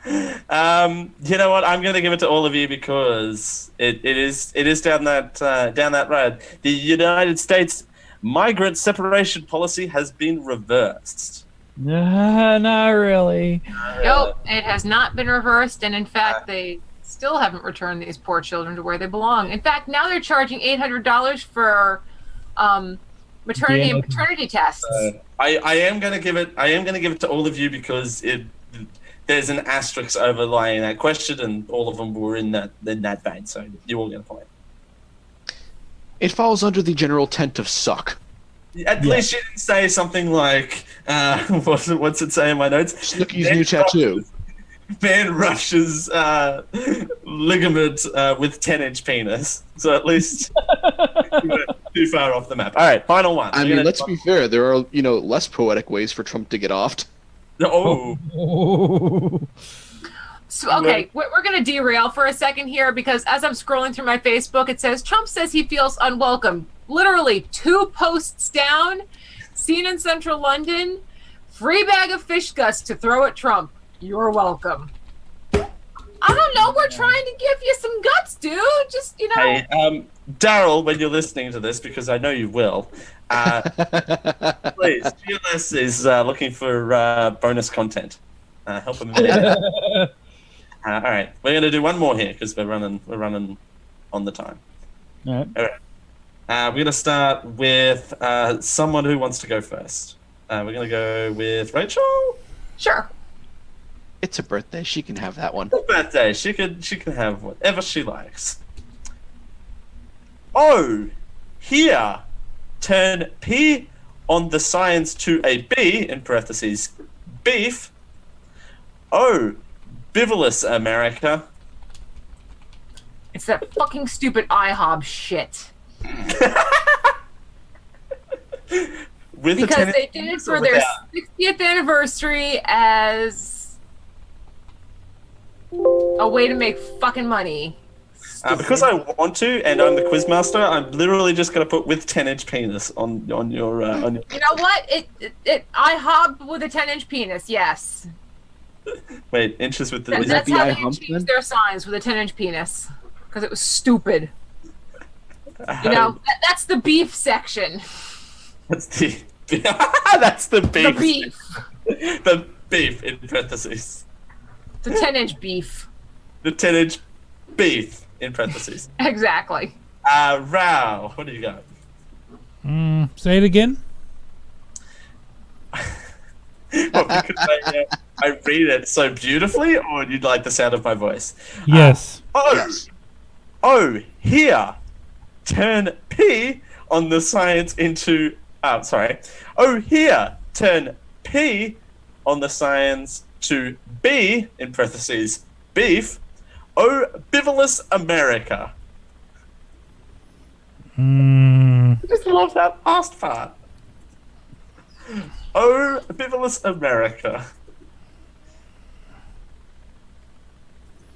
You know what? I'm going to give it to all of you because it is down that road. The United States migrant separation policy has been reversed.
Not really.
Nope, it has not been reversed, and in fact, they still haven't returned these poor children to where they belong. In fact, now they're charging $800 for maternity and paternity tests.
I am going to give it to all of you because there's an asterisk overlying that question, and all of them were in that vein. So you all get a point.
It falls under the general tent of suck.
At least you didn't say something like, what's it say in my notes?
Snooky's new tattoo.
Man rushes ligament with 10-inch penis. So at least you weren't too far off the map. All right, final one.
I mean, let's be fair. There are, less poetic ways for Trump to get offed.
Oh.
So, okay, we're going to derail for a second here because as I'm scrolling through my Facebook, it says Trump says he feels unwelcome. Literally 2 posts down, seen in central London, free bag of fish guts to throw at Trump. You're welcome. I don't know. We're trying to give you some guts, dude. Just,
Hey, Daryl, when you're listening to this, because I know you will, please, GLS is looking for bonus content. Help them out. All right, we're going to do one more here because we're running on the time.
All right.
All right. We're going to start with someone who wants to go first. We're going to go with Rachel.
Sure.
It's a birthday. She can have that one.
Her birthday. She can have whatever she likes. Oh, here. Turn P on the signs to a B, in parentheses, beef. Oh, bivalous America.
It's that fucking stupid IHOB shit. Because they did it for their 60th anniversary as a way to make fucking money.
Because I want to, and I'm the quizmaster, I'm literally just going to put with 10-inch penis on your.
You know what? It IHOB with a 10-inch penis. Yes.
Wait, inches with the.
That's how they changed their signs with a 10-inch penis because it was stupid. You know, that's the beef section.
That's the. That's the beef.
The beef.
The beef in parentheses.
The 10-inch beef.
The 10-inch beef in parentheses.
Exactly.
Raul, what do you got?
Say it again.
Well, because I read it so beautifully, or you'd like the sound of my voice?
Yes.
Oh, here. Turn P on the science into. Oh, here. Turn P on the science to B, in parentheses, beef. Oh, bivalous America. I just love that last part. Oh, bivalous America.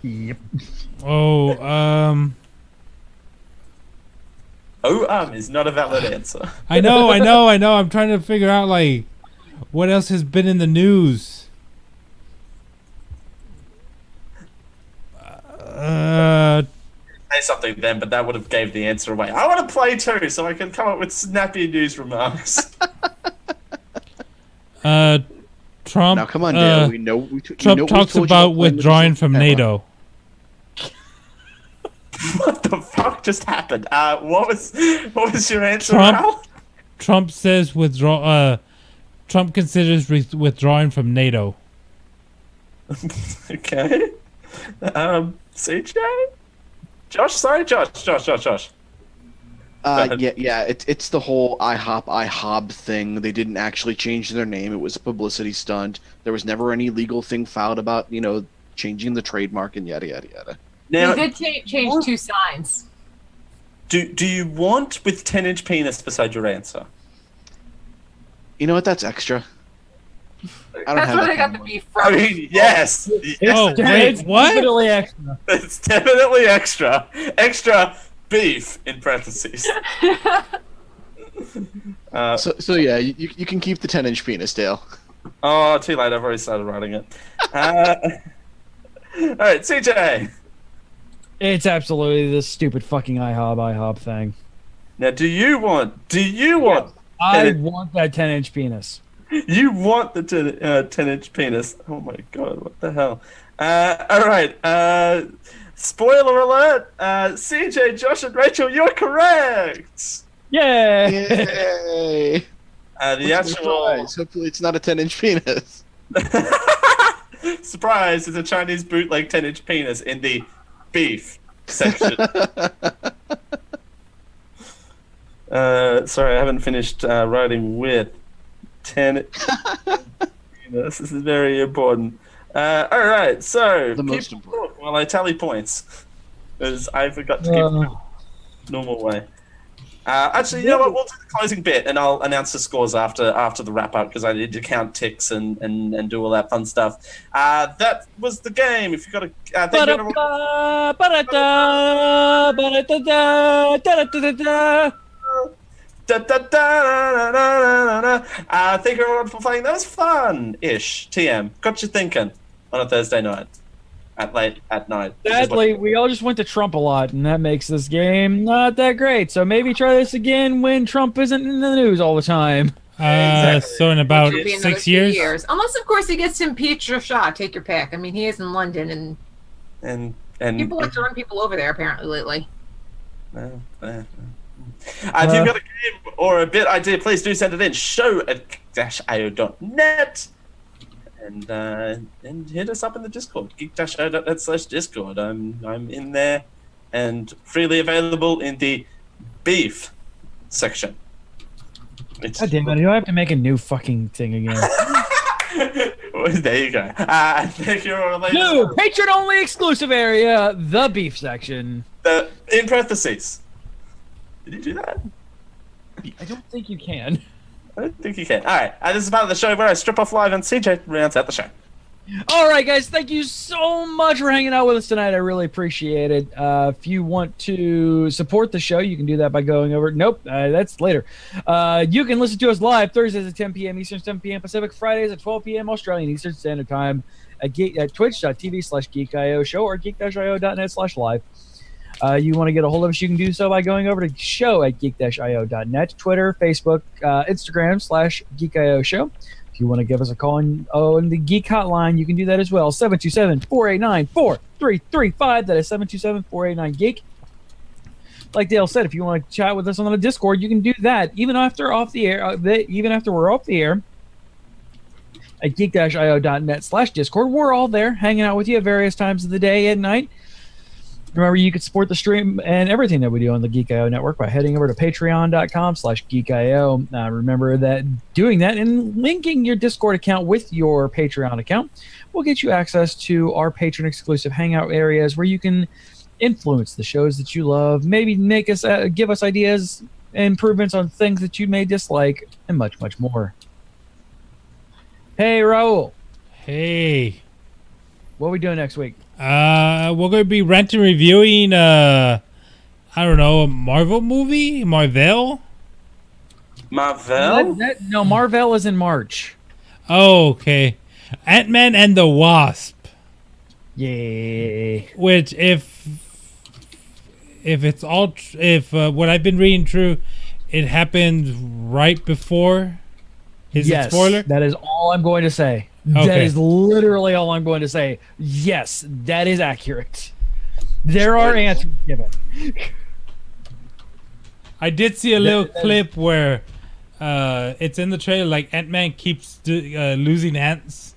Yep.
Oh,
is not a valid answer.
I know. I'm trying to figure out, like, what else has been in the news.
Say something then, but that would have gave the answer away. I want to play too, so I can come up with snappy news remarks.
Trump.
Now, come on, Dale.
Trump talks about withdrawing from NATO.
What the fuck just happened? What was your answer, Raul?
Trump says Trump considers withdrawing from NATO.
Okay. CJ? Josh.
Yeah. It's the whole IHOB thing. They didn't actually change their name. It was a publicity stunt. There was never any legal thing filed about, changing the trademark and yada yada yada.
Now,
they did change two signs.
Do you want with 10-inch penis beside your answer?
You know what? That's extra.
That's where they got the beef from.
I mean, yes.
It's
what?
Definitely extra.
It's definitely extra. Extra beef in parentheses.
So yeah, you can keep the 10-inch penis, Dale.
Oh, too late. I've already started writing it. All right, CJ.
It's absolutely this stupid fucking IHOB thing.
Now, do you want?
I want that 10-inch penis.
You want the 10-inch penis? Oh my god! What the hell? All right. Spoiler alert! CJ, Josh, and Rachel, you're correct.
Yay!
The actual
hopefully it's not a 10-inch penis.
surprise! It's a Chinese bootleg 10-inch penis in the beef section. Sorry, I haven't finished writing with 10. This is very important. All right, so
the most important.
While I tally points, because I forgot to keep normal way. Actually, you know what? We'll do the closing bit, and I'll announce the scores after the wrap up because I need to count ticks and do all that fun stuff. That was the game. If you got a thank you everyone for playing. That was fun-ish. TM, got you thinking on a Thursday night. Late at night.
Sadly, we all just went to Trump a lot, and that makes this game not that great. So maybe try this again when Trump isn't in the news all the time.
Exactly.
So in about
It'll be
6
another
years?
Unless, of course, he gets impeached or shot. Take your pick. I mean, he is in London, and
and
people like to run people over there apparently lately.
If you've got a game or a bit idea, please do send it in. show@geek-io.net. And hit us up in the Discord, geek-io.net/Discord. I'm in there and freely available in the beef section.
God damn it, do I have to make a new fucking thing again?
There you go. Thank you,
New patron-only exclusive area, the beef section.
In parentheses. Did you do that?
I don't think you can.
I don't think you can. All right. This is part of the show where I strip off live and CJ rounds out the show.
All right, guys. Thank you so much for hanging out with us tonight. I really appreciate it. If you want to support the show, you can do that by going over. Nope, that's later. You can listen to us live Thursdays at 10 p.m. Eastern, 7 p.m. Pacific, Fridays at 12 p.m. Australian Eastern Standard Time at twitch.tv/geekio show or geek-io.net/live. You want to get a hold of us, you can do so by going over to show@geek-io.net, Twitter, Facebook, Instagram /geekio show. If you want to give us a call on the Geek Hotline, you can do that as well. 727-489-4335. That is 727-489-GEEK. Like Dale said, if you want to chat with us on the Discord, you can do that even after we're off the air at geek-io.net/Discord. We're all there hanging out with you at various times of the day and night. Remember, you can support the stream and everything that we do on the Geek IO network by heading over to patreon.com/geekio. Remember that doing that and linking your Discord account with your Patreon account will get you access to our patron exclusive hangout areas where you can influence the shows that you love, maybe make us give us ideas and improvements on things that you may dislike, and much, much more. Hey, Raul.
Hey.
What are we doing next week?
We're going to be renting reviewing, I don't know, a Marvel movie? Marvel?
Marvel?
No, Marvel is in March.
Oh, okay. Ant-Man and the Wasp.
Yay.
Which, if what I've been reading true, it happened right before. Is it spoiler?
That is all I'm going to say.
Okay.
That is literally all I'm going to say. Yes, that is accurate. There are answers given.
I did see a little clip where it's in the trailer, like Ant-Man keeps losing ants.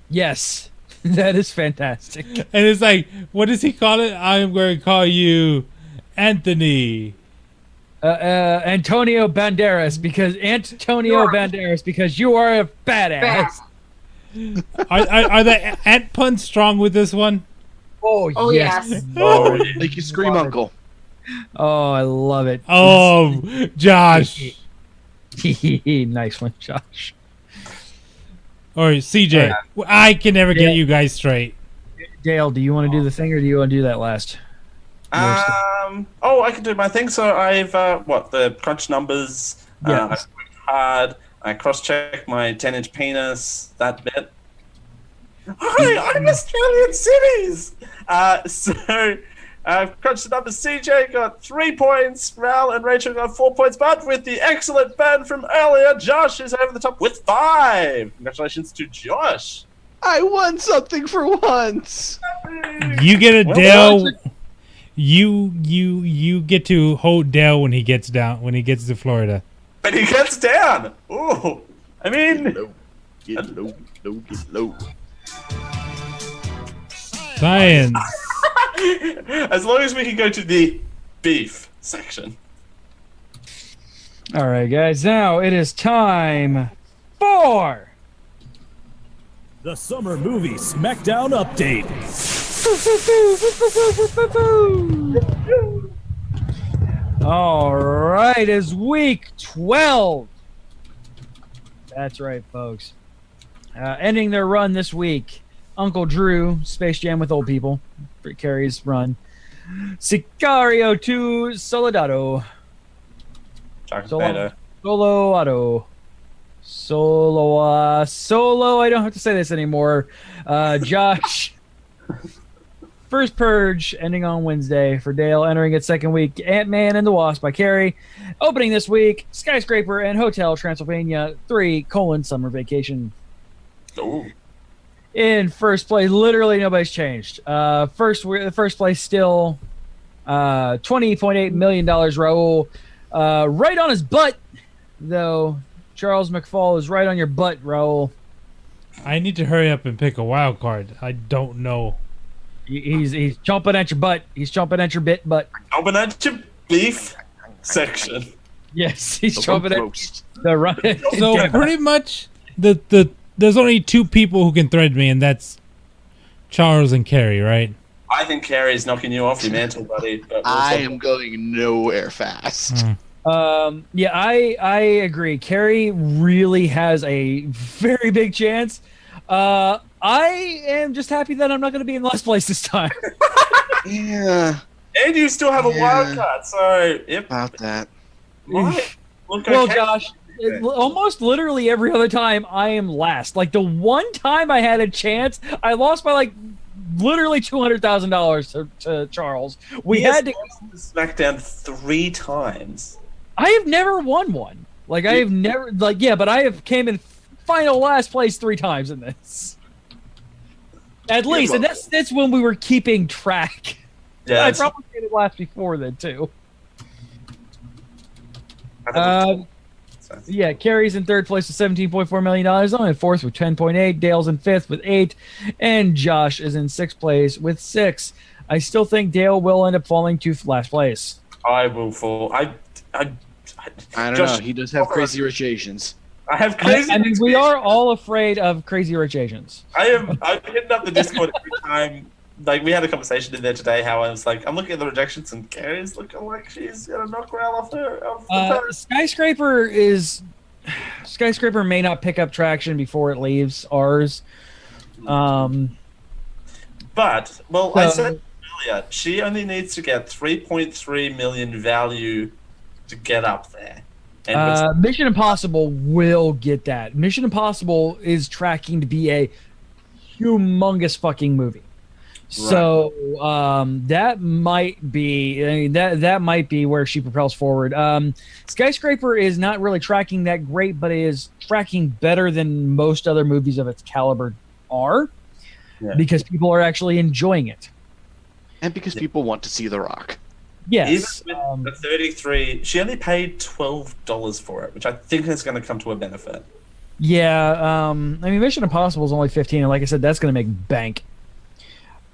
Yes, that is fantastic.
And it's like, what does he call it? I'm going to call you Anthony.
Antonio Banderas, because you are a badass.
Are the ant puns strong with this one?
Oh yes.
Oh, make you scream, Uncle.
Oh, I love it.
Oh, Josh.
Nice one, Josh.
Or CJ. I can never get you guys straight.
Dale, do you want to do the thing, or do you want to do that last?
I can do my thing. So I've the crunch numbers.
Yeah.
I worked hard. I cross-checked my 10-inch penis. That bit. Hi, I'm Australian cities. So I've crunched the numbers. CJ got 3 points. Raul and Rachel got 4 points. But with the excellent ban from earlier, Josh is over the top with 5. Congratulations to Josh.
I won something for once.
You get a Dale. You get to hold Dale when he gets down, when he gets to Florida.
But he gets down. Ooh, I mean,
Get low.
Science.
As long as we can go to the beef section.
All right, guys. Now it is time for
the Summer Movie Smackdown Update.
All right, it's week 12. That's right, folks. Ending their run this week, Uncle Drew, Space Jam with Old People, carries run. Sicario 2, Soldado. Solo, I don't have to say this anymore. Josh. First Purge, ending on Wednesday for Dale, entering its second week. Ant-Man and the Wasp by Carrie. Opening this week, Skyscraper and Hotel Transylvania 3, Summer Vacation.
Ooh.
In first place, literally nobody's changed. First place still $20.8 million, Raul. Right on his butt, though. Charles McFall is right on your butt, Raul.
I need to hurry up and pick a wild card. I don't know.
He's chomping at your butt. He's chomping at your butt.
Chomping at your beef section.
Yes, he's chomping at the run.
So pretty much, there's only two people who can thread me, and that's Charles and Carrie, right?
I think Carrie's knocking you off your mantle, buddy. But
I am going nowhere fast.
Yeah, I agree. Carrie really has a very big chance. I am just happy that I'm not going to be in last place this time.
Yeah.
And you still have a wild card, so yep.
About that.
Right. Look,
Well,
okay.
Josh, almost literally every other time I am last. Like the one time I had a chance, I lost by like literally $200,000 to Charles. We had to
SmackDown 3 times.
I have never won one. Like I have never but I have came in final last place 3 times in this. At least, and that's when we were keeping track.
Yeah,
I probably did it last before then too. Yeah, Carrie's in third place with $17.4 million. I'm in fourth with 10.8. Dale's in fifth with 8, and Josh is in sixth place with 6. I still think Dale will end up falling to last place.
I will fall. I
don't know. He does have crazy Rich Asians.
I have crazy.
I mean, we are all afraid of Crazy Rich Asians.
I'm hitting up the Discord every time. Like, we had a conversation in there today how I was like, I'm looking at the rejections and Carrie's looking like she's going to knock Raul off the
Skyscraper may not pick up traction before it leaves ours.
But, well, I said earlier, she only needs to get 3.3 million value to get up there. And
Mission Impossible will get that. Mission Impossible is tracking to be a humongous fucking movie. So that might be that might be where she propels forward. Skyscraper is not really tracking that great, but it is tracking better than most other movies of its caliber are, because people are actually enjoying it,
and because people want to see The Rock.
Yes,
even with the 33, she only paid $12 for it, which I think is going to come to a benefit.
Yeah, I mean, Mission Impossible is only 15, and like I said, that's going to make bank.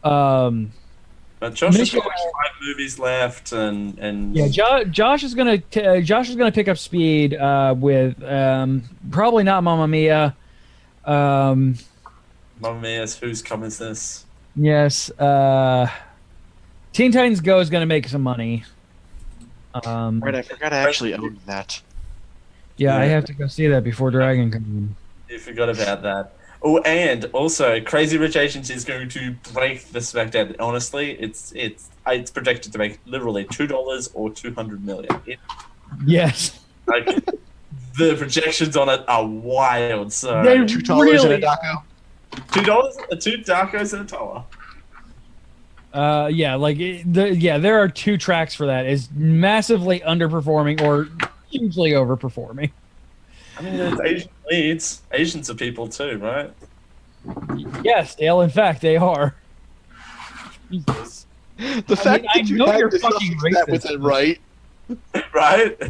But Josh has got like 5 movies left, and
yeah, Josh is gonna pick up speed with probably not Mamma Mia.
Mamma Mia's Whose Cum Is This?
Yes, Teen Titans Go is gonna make some money.
Right, I forgot I actually owned that.
Yeah, I have to go see that before Dragon comes in.
You forgot about that. Oh, and also, Crazy Rich Asians is going to break the SmackDown. Honestly, it's projected to make literally $2 or $200 million.
Yes.
Like, the projections on it are wild. So
$2 and a Daco.
$2, 2 Dacos and a Toa.
There are 2 tracks for that. Is massively underperforming or hugely overperforming.
I mean, there's Asian leads. Asians are people too, right?
Yes, Dale. In fact, they are. Jesus.
The fact that you
know you're
had to
fucking
suffix that
racist.
with it right.
Right?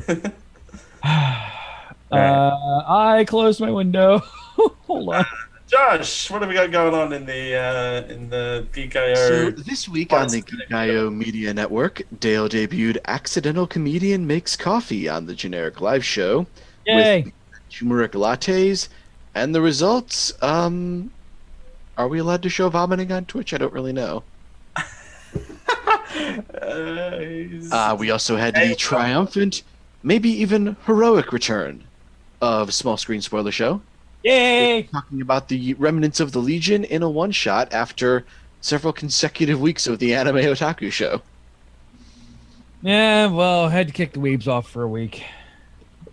Right.
I closed my window. Hold on.
Josh, what have we got going on in the Geek I.O.?
So this week on the Geek I.O. Media Network, Dale debuted Accidental Comedian Makes Coffee on the Generic Live Show.
Yay.
With turmeric lattes, and the results, are we allowed to show vomiting on Twitch? I don't really know. We also had the triumphant, maybe even heroic return of Small Screen Spoiler Show.
Yay!
Talking about the remnants of the Legion in a one-shot after several consecutive weeks of the Anime Otaku Show.
Yeah, well, had to kick the weebs off for a week.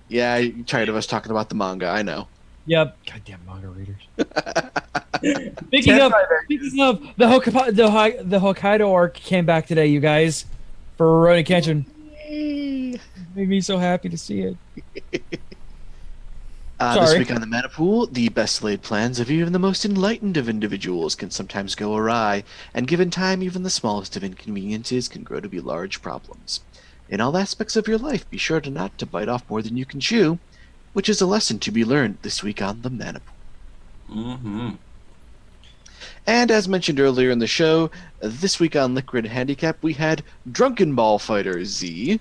Yeah, you're tired of us talking about the manga, I know.
Yep. Goddamn manga readers. Speaking of the Hokkaido arc came back today, you guys, for Rurouni Kenshin. Made me so happy to see it.
This
Sorry.
week on the Mana Pool, the best laid plans of even the most enlightened of individuals can sometimes go awry, and given time, even the smallest of inconveniences can grow to be large problems. In all aspects of your life, be sure to not to bite off more than you can chew, which is a lesson to be learned this week on the Mana Pool.
Mm-hmm.
And as mentioned earlier in the show, this week on Liquid Handicap, we had Drunken Ball Fighter Z.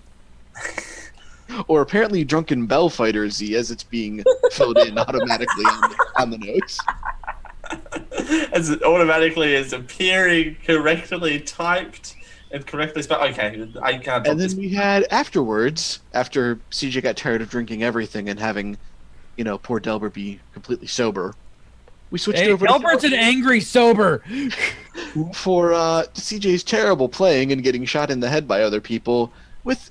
Or apparently Drunken Bell Fighter Z, as it's being filled in automatically on the notes.
As it automatically is appearing correctly typed and correctly spelled. Okay, I can't.
And then we had afterwards, after CJ got tired of drinking everything and having, poor Delbert be completely sober, we switched over
Delbert's an angry sober.
for CJ's terrible playing and getting shot in the head by other people with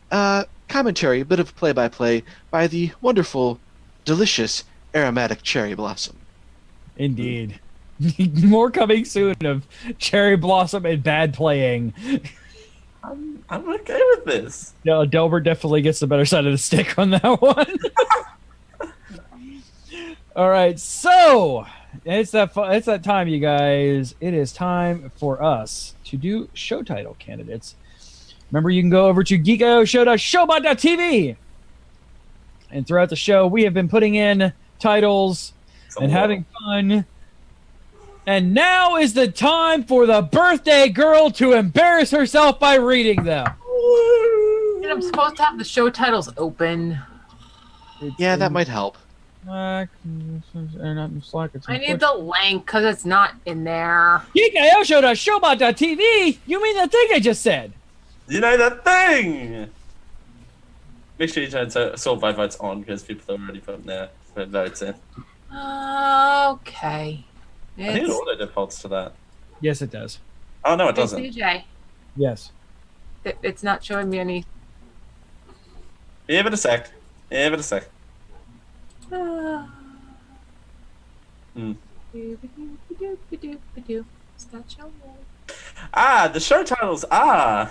commentary, a bit of play-by-play by the wonderful, delicious, aromatic Cherry Blossom.
Indeed. More coming soon of Cherry Blossom and bad playing.
I'm okay with this.
No, Delbert definitely gets the better side of the stick on that one. All right, so it's that time, you guys. It is time for us to do show title candidates. Remember, you can go over to geekio.showbot.tv. And throughout the show, we have been putting in titles and having fun. And now is the time for the birthday girl to embarrass herself by reading them.
And I'm supposed to have the show titles open.
Yeah, that might help.
I need the link because it's not in there.
geekio.showbot.tv? You mean the thing I just said?
You know that thing! Make sure you turn sort by votes on because people are already putting their votes in.
Okay.
I think it auto defaults to that.
Yes, it does.
Oh, no, it doesn't.
CJ,
Yes.
it's not showing me any.
Give it a sec. Give it a sec.
It's not showing me.
Ah, the show titles are.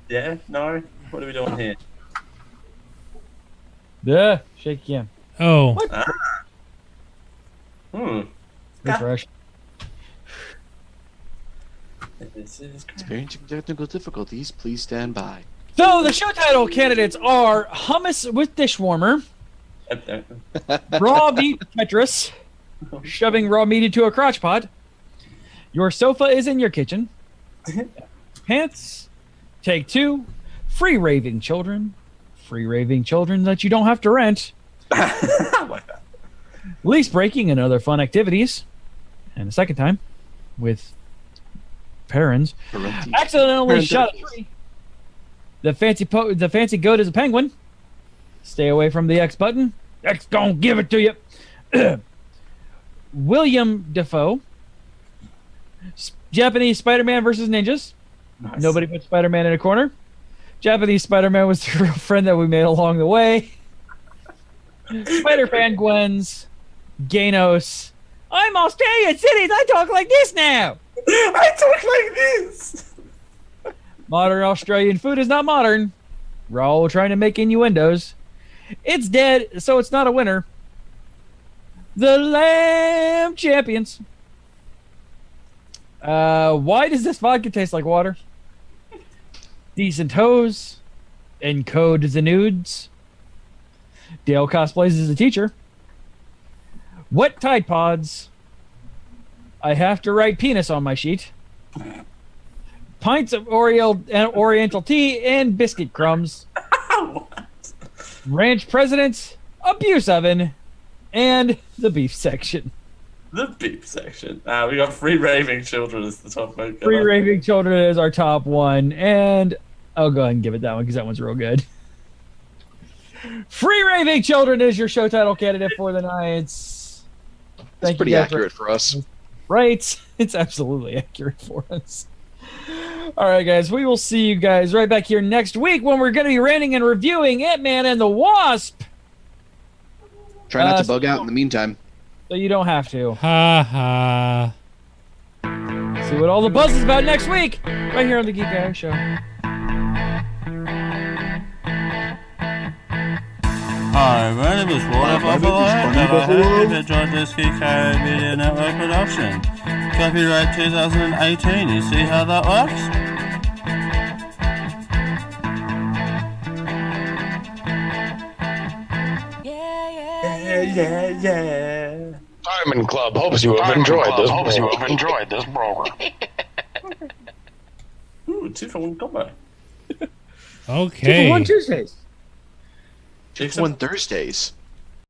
Yeah, no. What are we doing here?
Yeah, shake again.
Oh.
Refresh.
This is great.
Experiencing technical difficulties, please stand by.
So the show title candidates are Hummus with Dishwarmer, Raw Meat Tetris, Shoving Raw Meat into a Crotch Pot, Your Sofa is in Your Kitchen, Pants, Take Two, Free-Raving Children that you don't have to rent, Lease Breaking and Other Fun Activities, and a second time with parents, Accidentally Shot a Tree, The fancy goat is a penguin. Stay away from the X button. X gon' give it to you. William Dafoe. Japanese Spider-Man versus ninjas.
Nice.
Nobody put Spider-Man in a corner. Japanese Spider-Man was the real friend that we made along the way. Spider-Fan Gwens. Gaynos. I'm Australian cities. I talk like this now.
I talk like this.
Modern Australian food is not modern. Raul trying to make innuendos. It's dead, so it's not a winner. The Lamb Champions. Why does this vodka taste like water? Decent hose. Encode the nudes. Dale cosplays as a teacher. Wet Tide Pods. I have to write penis on my sheet. Pints of Oriental tea and biscuit crumbs. Ranch Presidents, Abuse Oven, and the beef section.
The beef section. We got Free-Raving Children as the top vote.
Free-Raving Children is our top one, and I'll go ahead and give it that one because that one's real good. Free-Raving Children is your show title candidate for the night.
That's pretty accurate for us.
Right. It's absolutely accurate for us. All right, guys. We will see you guys right back here next week when we're going to be ranting and reviewing Ant-Man and the Wasp.
Try not to bug out in the meantime.
So you don't have to.
Ha ha.
See what all the buzz is about next week, right here on the Geek I Show.
Hi, my name is Ronnie Buffalo, and I hope you've enjoyed this Geek I Media Network production. Copyright 2018, you see how that works?
Yeah.
Diamond Club hopes you have enjoyed this program.
Ooh, 2-for-1 combo.
Okay.
2-for-1 Tuesdays.
2-for-1 Thursdays.